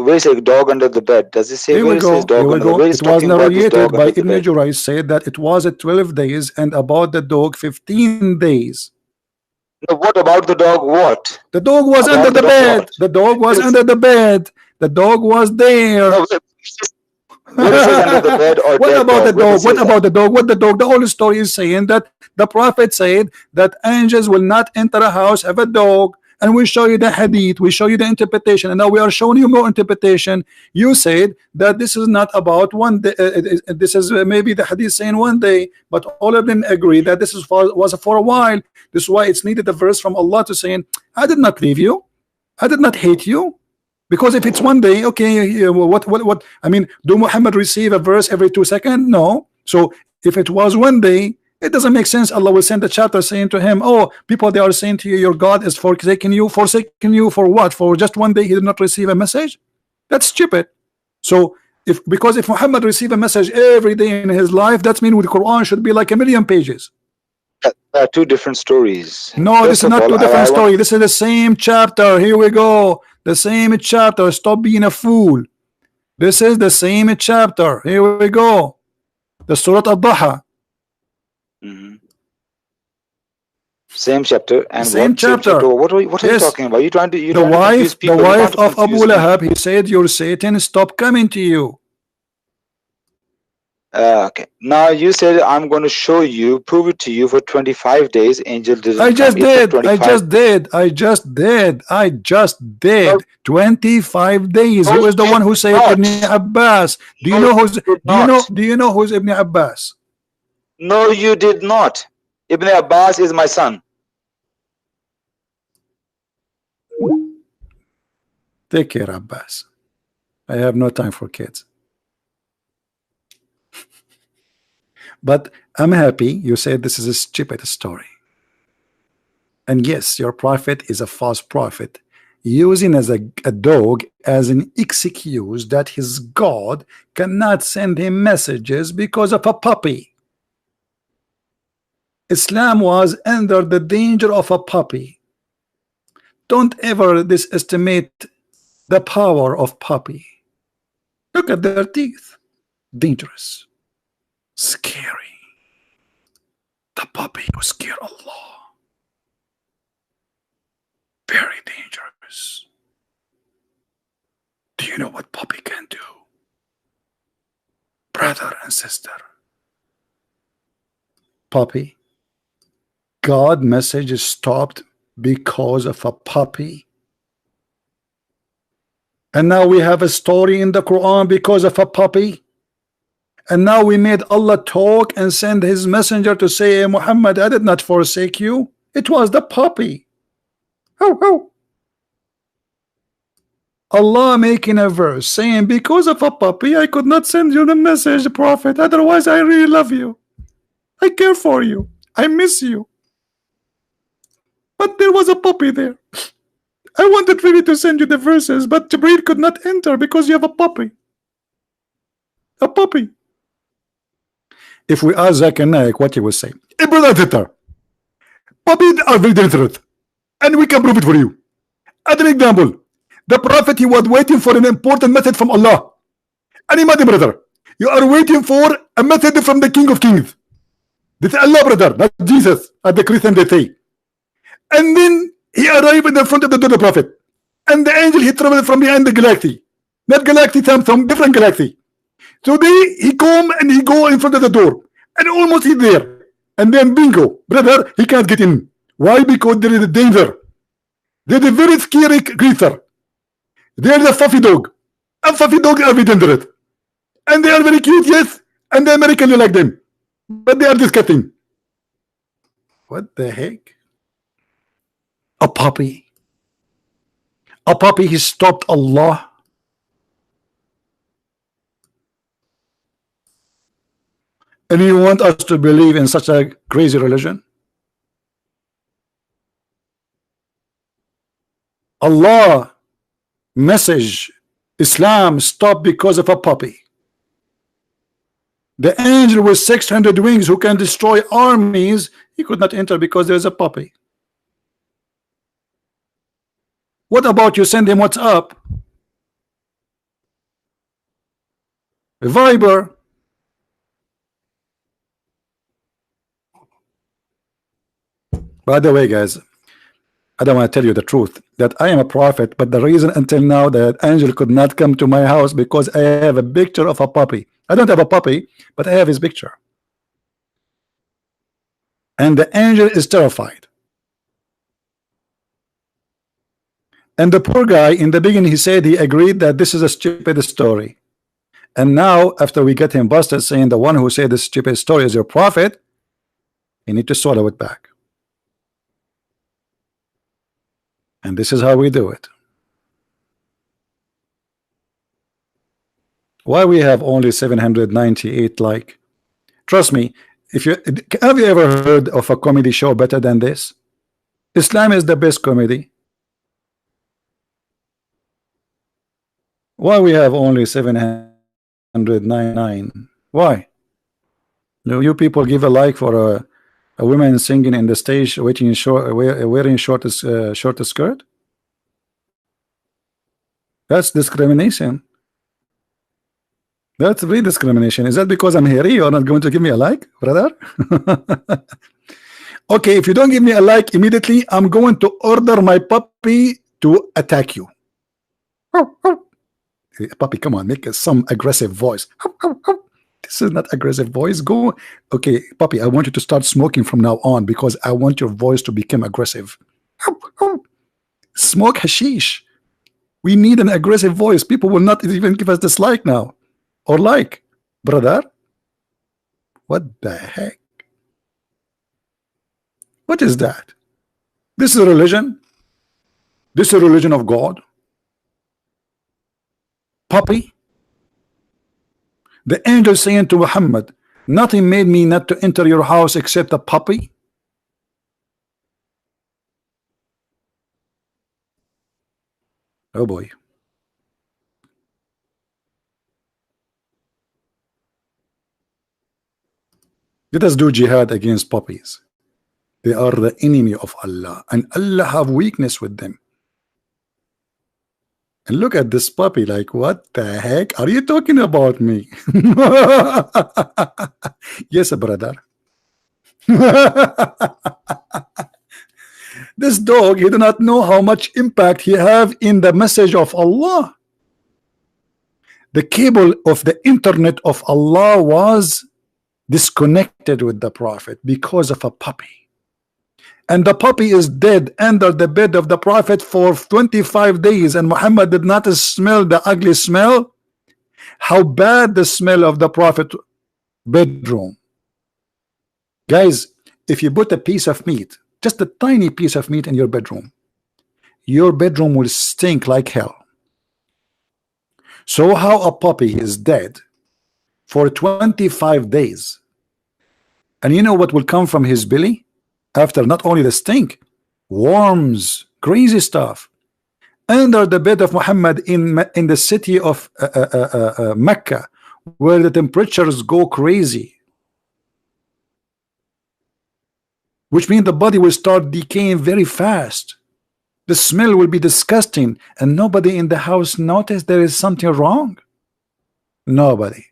where is a dog under the bed? Does it say Here where we it go. says dog under the bed? It was narrated by Ibn Jurayj, said that it was at 12 days, and about the dog 15 days. No, what about the dog? What? The dog was under the bed. The dog was under the bed. The dog was there. No, where it says under the bed or what about the dog? What about the dog? What the dog? The whole story is saying that the prophet said that angels will not enter a house, have a dog. And we show you the hadith, we show you the interpretation, and now we are showing you more interpretation. You said that this is not about one day, this is maybe the hadith saying one day, but all of them agree that this was for a while. This is why it's needed a verse from Allah to saying, I did not leave you, I did not hate you. Because if it's one day, okay, what I mean, do Muhammad receive a verse every 2 seconds? No. So if it was one day, it doesn't make sense. Allah will send a chapter saying to him, oh, people, they are saying to you, your God is forsaking you for what? For just one day he did not receive a message? That's stupid. So because if Muhammad received a message every day in his life, that means the Quran should be like 1,000,000 pages. There are two different stories. No, this is not two different stories. This is the same chapter. Here we go. The same chapter. Stop being a fool. This is the same chapter. Here we go. The Surah Ad-Duha. Same chapter and same chapter. What are you talking about? You trying to the wife of Abu Lahab, he said, your Satan stop coming to you. Okay. Now you said I'm going to show you, prove it to you for 25 days. Angel didn't. I just did. 25 days. Who is the one who said Ibn Abbas? Do you know who's Ibn Abbas? No, you did not. Ibn Abbas is my son. Take care, Abbas. I have no time for kids. But I'm happy you said this is a stupid story. And yes, your prophet is a false prophet, using as a dog as an excuse that his God cannot send him messages because of a puppy. Islam was under the danger of a puppy. Don't ever underestimate the power of puppy. Look at their teeth. Dangerous. Scary. The puppy who scared Allah. Very dangerous. Do you know what puppy can do? Brother and sister. Puppy. God message is stopped because of a puppy. And now we have a story in the Quran because of a puppy. And now we made Allah talk and send his messenger to say, hey, Muhammad, I did not forsake you. It was the puppy. Oh. Allah making a verse saying, because of a puppy, I could not send you the message, Prophet. Otherwise, I really love you. I care for you. I miss you. But there was a puppy there. I wanted really to send you the verses, but Jibreel could not enter because you have a puppy. A puppy. If we ask Zakir Naik what he will say, hey, brother Twitter, puppies are very dangerous, and we can prove it for you. As an example, the Prophet, he was waiting for an important message from Allah. And imagine, brother, you are waiting for a message from the King of Kings. This is Allah, brother, not Jesus, as the Christians they say. And then he arrived in the front of the door of the Prophet. And the angel, he traveled from behind the galaxy. Not galaxy, some different galaxy. So he come and he go in front of the door. And almost he's there. And then bingo, brother, he can't get in. Why? Because there is a danger. There is a very scary creature. There is a fluffy dog. And fluffy dogs are very dangerous. And they are very cute, yes. And the Americans like them. But they are disgusting. What the heck? A puppy. A puppy, he stopped Allah. And you want us to believe in such a crazy religion? Allah message Islam stopped because of a puppy. The angel with 600 wings who can destroy armies, he could not enter because there's a puppy. What about you send him WhatsApp, Viber? By the way, guys, I don't want to tell you the truth that I am a prophet, but the reason until now that angel could not come to my house because I have a picture of a puppy. I don't have a puppy, but I have his picture. And the angel is terrified. And the poor guy in the beginning, he said he agreed that this is a stupid story. And now after we get him busted saying the one who said this stupid story is your prophet, you need to swallow it back. And this is how we do it. Why we have only 798 like? Trust me, if you have you ever heard of a comedy show better than this? Islam is the best comedy. Why we have only 799? Why? No, you people give a like for a woman singing in the stage, wearing short skirt. That's discrimination. That's real discrimination. Is that because I'm hairy? You're not going to give me a like, brother? Okay, if you don't give me a like immediately, I'm going to order my puppy to attack you. Hey, puppy, come on, make some aggressive voice. This is not aggressive voice. Go. Okay, puppy, I want you to start smoking from now on because I want your voice to become aggressive. Smoke hashish. We need an aggressive voice. People will not even give us dislike now. Or like, brother. What the heck? What is that? This is a religion. This is a religion of God. puppy? The angel saying to Muhammad, nothing made me not to enter your house except a puppy. Oh boy. Let us do jihad against puppies. They are the enemy of Allah, and Allah have weakness with them. And look at this puppy, like, what the heck are you talking about me? Yes, brother. This dog, he do not know how much impact he have in the message of Allah. The cable of the internet of Allah was disconnected with the Prophet because of a puppy. And the puppy is dead under the bed of the Prophet for 25 days, and Muhammad did not smell the ugly smell. How bad the smell of the Prophet bedroom. Guys, if you put a piece of meat, just a tiny piece of meat in your bedroom will stink like hell. So how a puppy is dead for 25 days, and you know what will come from his belly after? Not only the stink, worms, crazy stuff. Under the bed of Muhammad in the city of Mecca, where the temperatures go crazy, which means the body will start decaying very fast. The smell will be disgusting, and nobody in the house noticed there is something wrong. Nobody.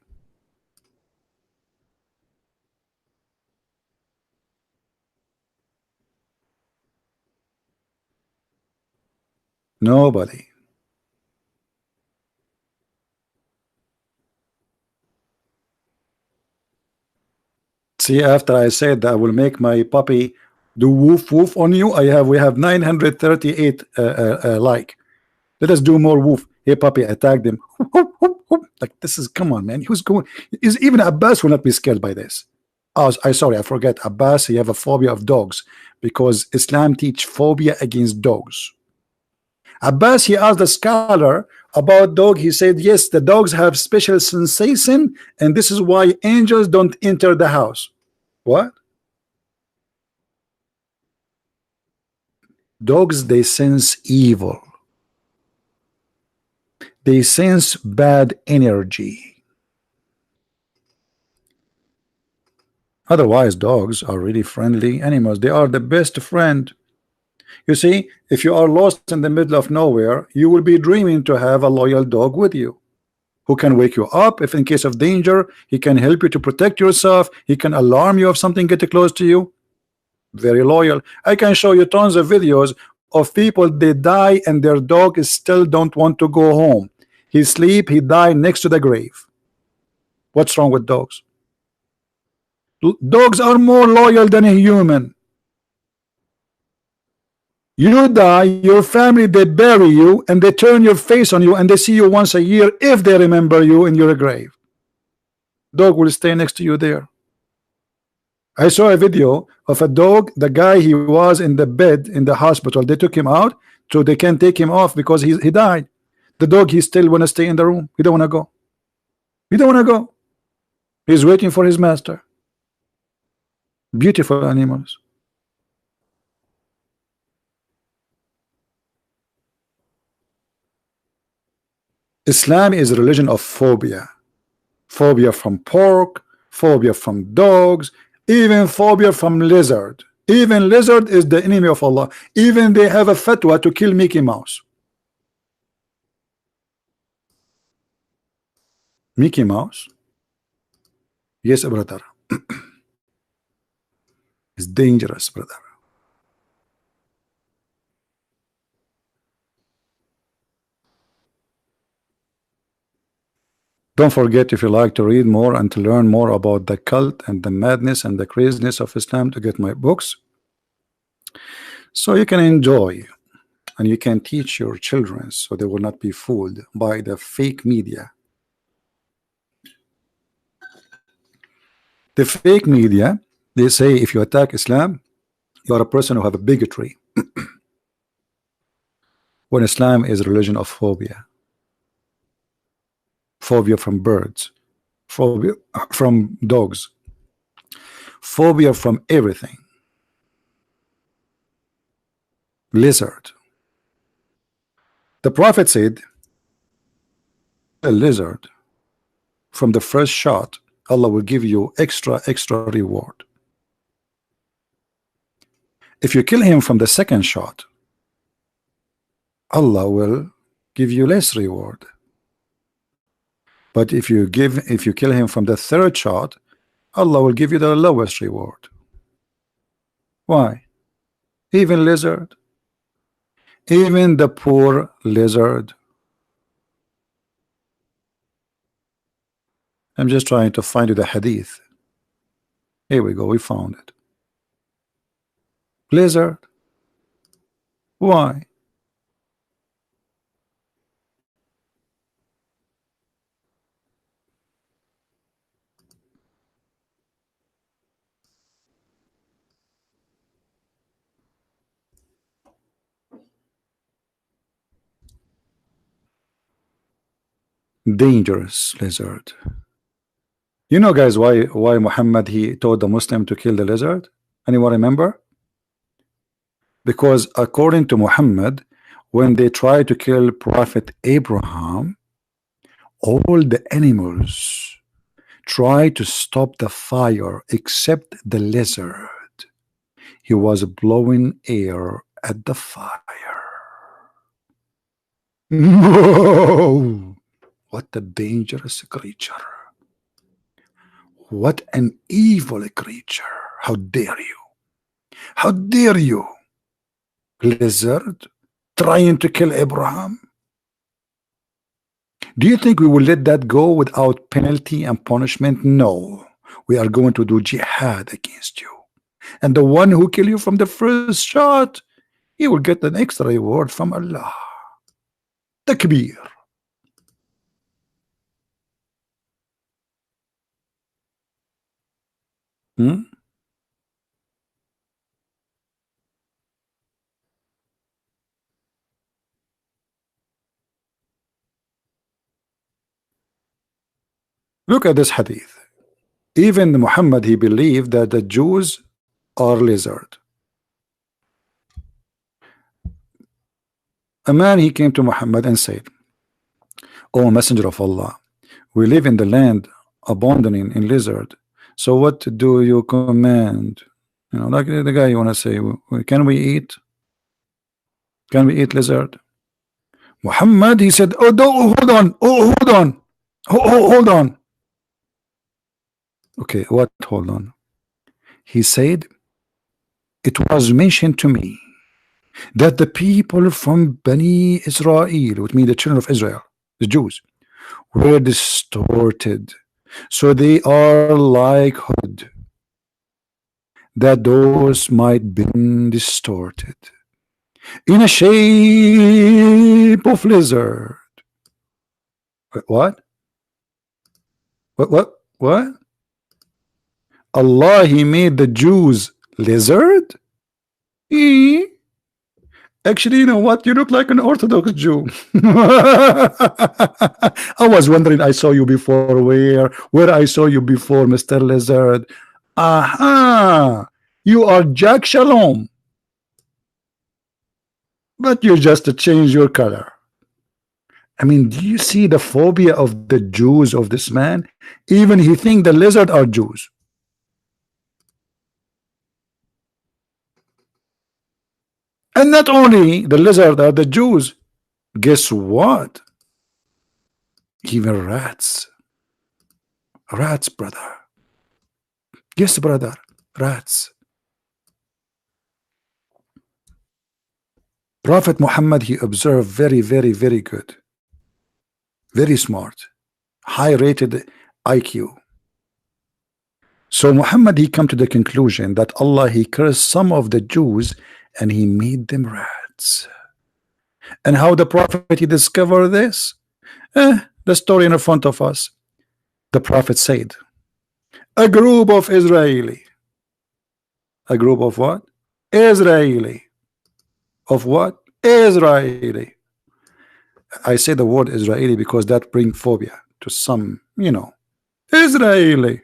Nobody. See, after I said that I will make my puppy do woof woof on you, we have 938 like. Let us do more woof. Hey puppy, attack them. Like, this is, come on, man. Who's going? Is even Abbas will not be scared by this. Oh, sorry, I forget. Abbas, you have a phobia of dogs because Islam teach phobia against dogs. Abbas, he asked the scholar about dog. He said, yes, the dogs have special sensation, and this is why angels don't enter the house. What? Dogs, they sense evil. They sense bad energy. Otherwise, dogs are really friendly animals. They are the best friend. You see, if you are lost in the middle of nowhere, you will be dreaming to have a loyal dog with you who can wake you up if in case of danger. He can help you to protect yourself. He can alarm you if something gets close to you. Very loyal. I can show you tons of videos of people, they die and their dog still don't want to go home. He sleep, he die next to the grave. What's wrong with dogs? Dogs are more loyal than a human. You die, your family, they bury you and they turn your face on you and they see you once a year if they remember you in your grave. Dog will stay next to you there. I saw a video of a dog. The guy, he was in the bed in the hospital. They took him out so they can take him off because he died. The dog, he still want to stay in the room. He don't want to go. He don't want to go. He's waiting for his master. Beautiful animals. Islam is a religion of phobia. Phobia from pork, phobia from dogs, even phobia from lizard. Even lizard is the enemy of Allah. Even they have a fatwa to kill Mickey Mouse. Mickey Mouse? Yes, brother. It's dangerous, brother. Don't forget, if you like to read more and to learn more about the cult and the madness and the craziness of Islam, to get my books so you can enjoy and you can teach your children so they will not be fooled by the fake media. The fake media, they say if you attack Islam, you are a person who have a bigotry. When Islam is a religion of phobia. phobia from birds, phobia from dogs, phobia from everything. Lizard. The Prophet said, a lizard from the first shot, Allah will give you extra reward. If you kill him from the second shot, Allah will give you less reward. But if you kill him from the third shot, Allah will give you the lowest reward. Why? Even lizard, even the poor lizard. I'm just trying to find you the hadith. Here we go, we found it. Lizard. Why? Dangerous lizard. You know, guys, why Muhammad he told the Muslim to kill the lizard? Anyone remember? Because according to Muhammad, when they tried to kill Prophet Abraham, all the animals tried to stop the fire except the lizard. He was blowing air at the fire. Whoa! What a dangerous creature. What an evil creature. How dare you? How dare you? Lizard trying to kill Abraham. Do you think we will let that go without penalty and punishment? No. We are going to do jihad against you. And the one who kill you from the first shot, he will get an extra reward from Allah. Takbir. Look at this hadith. Even Muhammad, he believed that the Jews are lizard. A man, he came to Muhammad and said, "O Messenger of Allah, we live in the land abandoning in lizard. So what do you command?" You know, like the guy you want to say, can we eat? Can we eat lizard? Muhammad, he said, "Oh, hold on. Oh, hold on. Hold on." Okay, what? Hold on. He said, "It was mentioned to me that the people from Bani Israel, which means the children of Israel, the Jews, were distorted. So they are like hood, that those might be distorted in a shape of lizard." What? What? Allah, he made the Jews lizard? Actually, you know what? You look like an Orthodox Jew. I was wondering, I saw you before where I saw you before, Mr. Lizard. Aha! You are Jack Shalom. But you just change your color. I mean, do you see the phobia of the Jews of this man? Even he think the lizard are Jews. And not only the lizard are the Jews, guess what? Even rats. Rats, brother. Yes, brother. Rats. Prophet Muhammad, he observed very good. Very smart. High rated IQ. So Muhammad, he come to the conclusion that Allah, he cursed some of the Jews and he made them rats. And how the Prophet he discovered this? The story in front of us. The Prophet said, a group of Israeli. A group of what? Israeli. Of what? Israeli. I say the word Israeli because that brings phobia to some, Israeli.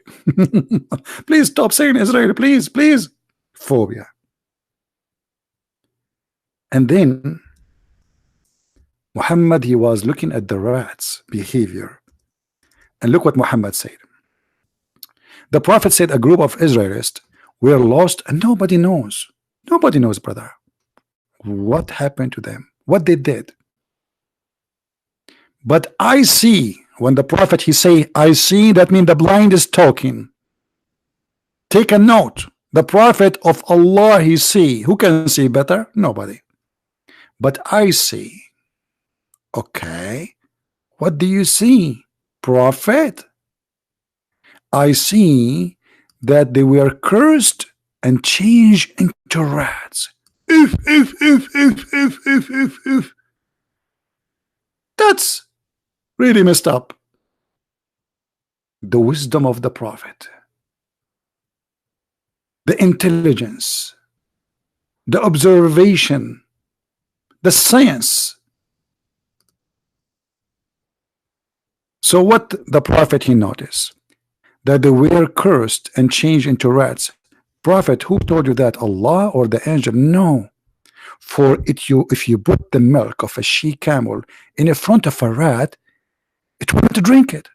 Please stop saying Israeli, please, please. Phobia. And then Muhammad, he was looking at the rats' behavior. And look what Muhammad said. The Prophet said a group of Israelites were lost and nobody knows. Nobody knows, brother, what happened to them, what they did. But I see, when the Prophet he say I see, that means the blind is talking. Take a note. The Prophet of Allah he see. Who can see better? Nobody. But I see. Okay. What do you see, Prophet? I see that they were cursed and changed into rats. If. That's really messed up. The wisdom of the Prophet, the intelligence, the observation, the science. So what the Prophet he noticed? That they were cursed and changed into rats. Prophet, who told you that? Allah or the angel? No. For if you put the milk of a she camel in front of a rat, it won't drink it.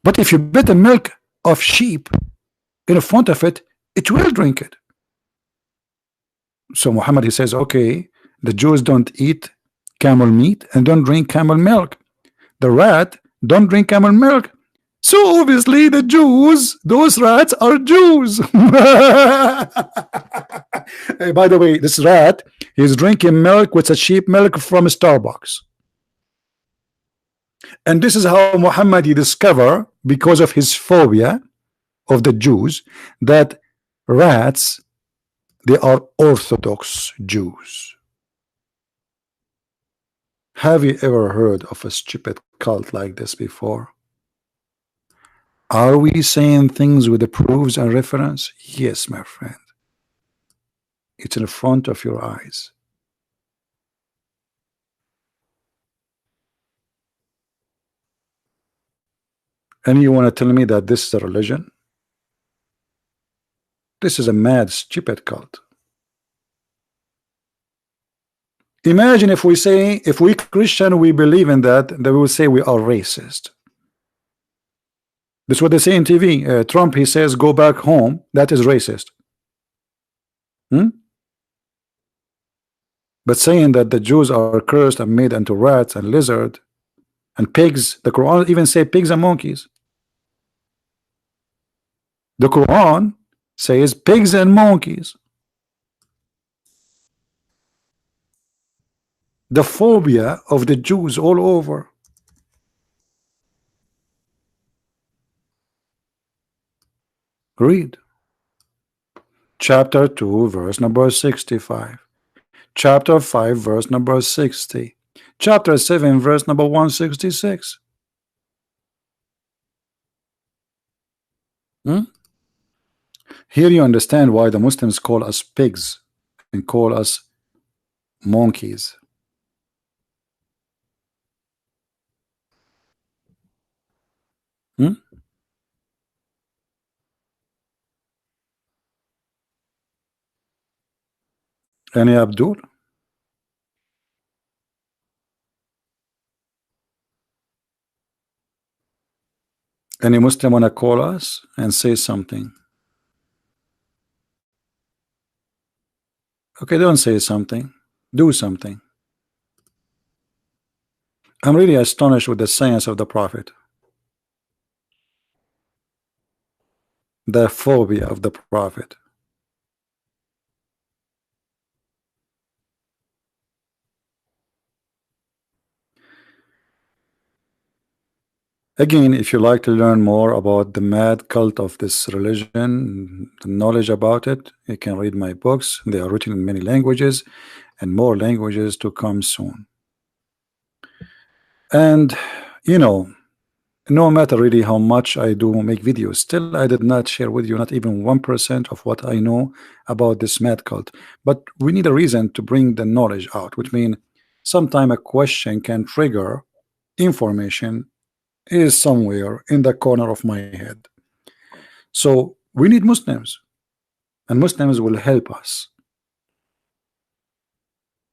But if you put the milk of sheep in front of it, it will drink it. So Muhammad he says, okay, the Jews don't eat camel meat and don't drink camel milk. The rat don't drink camel milk. So obviously the Jews, those rats are Jews. Hey, by the way, this rat, he's drinking milk with a sheep milk from Starbucks. And this is how Muhammad he discovered, because of his phobia of the Jews, that rats, they are Orthodox Jews. Have you ever heard of a stupid cult like this before? Are we saying things with the proofs and reference? Yes, my friend. It's in front of your eyes. And you want to tell me that this is a religion? This is a mad, stupid cult. Imagine if we say, if we Christian, we believe in that, they will say we are racist. That's what they say in TV. Trump, he says, go back home. That is racist. But saying that the Jews are cursed and made into rats and lizard and pigs, the Quran even say pigs and monkeys. The Quran says pigs and monkeys. The phobia of the Jews all over. Read. Chapter 2, verse number 65. Chapter 5, verse number 60. Chapter 7, verse number 166. Here you understand why the Muslims call us pigs and call us monkeys. Any Abdul? Any Muslim wanna call us and say something? Okay, don't say something. Do something. I'm really astonished with the science of the Prophet. The phobia of the Prophet. Again, if you like to learn more about the mad cult of this religion, the knowledge about it, you can read my books. They are written in many languages and more languages to come soon. And you know, no matter really how much I do make videos, still I did not share with you not even 1% of what I know about this mad cult. But we need a reason to bring the knowledge out, which means sometime a question can trigger information is somewhere in the corner of my head. So we need Muslims, and Muslims will help us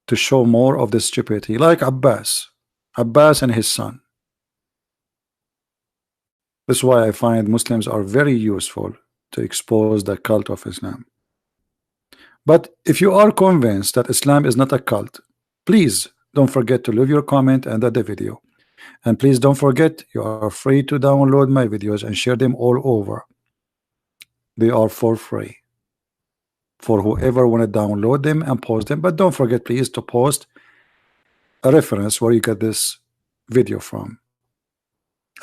to show more of this stupidity, like Abbas and his son. That's why I find Muslims are very useful to expose the cult of Islam. But if you are convinced that Islam is not a cult, please don't forget to leave your comment under the video. And please don't forget, you are free to download my videos and share them all over. They are for free for whoever want to download them and post them. But don't forget, please, to post a reference where you get this video from,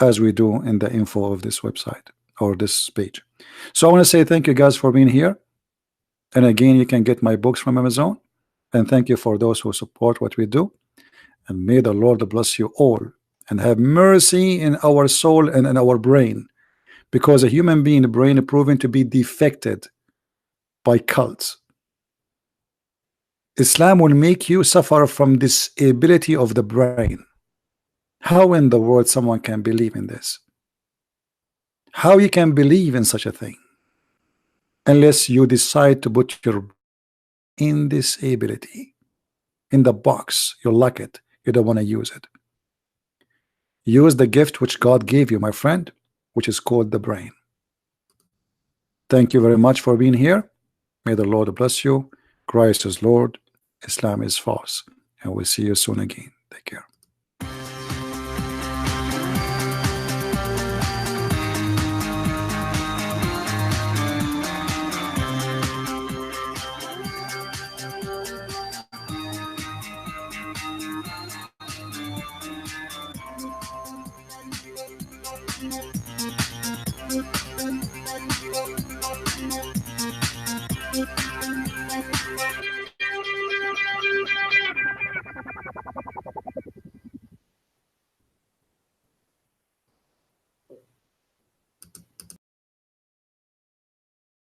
as we do in the info of this website or this page. So I want to say thank you guys for being here. And again, you can get my books from Amazon. And thank you for those who support what we do. And may the Lord bless you all and have mercy in our soul and in our brain, because a human being brain is proven to be defected by cults. Islam will make you suffer from disability of the brain. How in the world someone can believe in this? How you can believe in such a thing unless you decide to put your in disability in the box? You lock it, you don't want to use it. Use the gift which God gave you, my friend, which is called the brain. Thank you very much for being here. May the Lord bless you. Christ is Lord, Islam is false, and we'll see you soon again. Take care.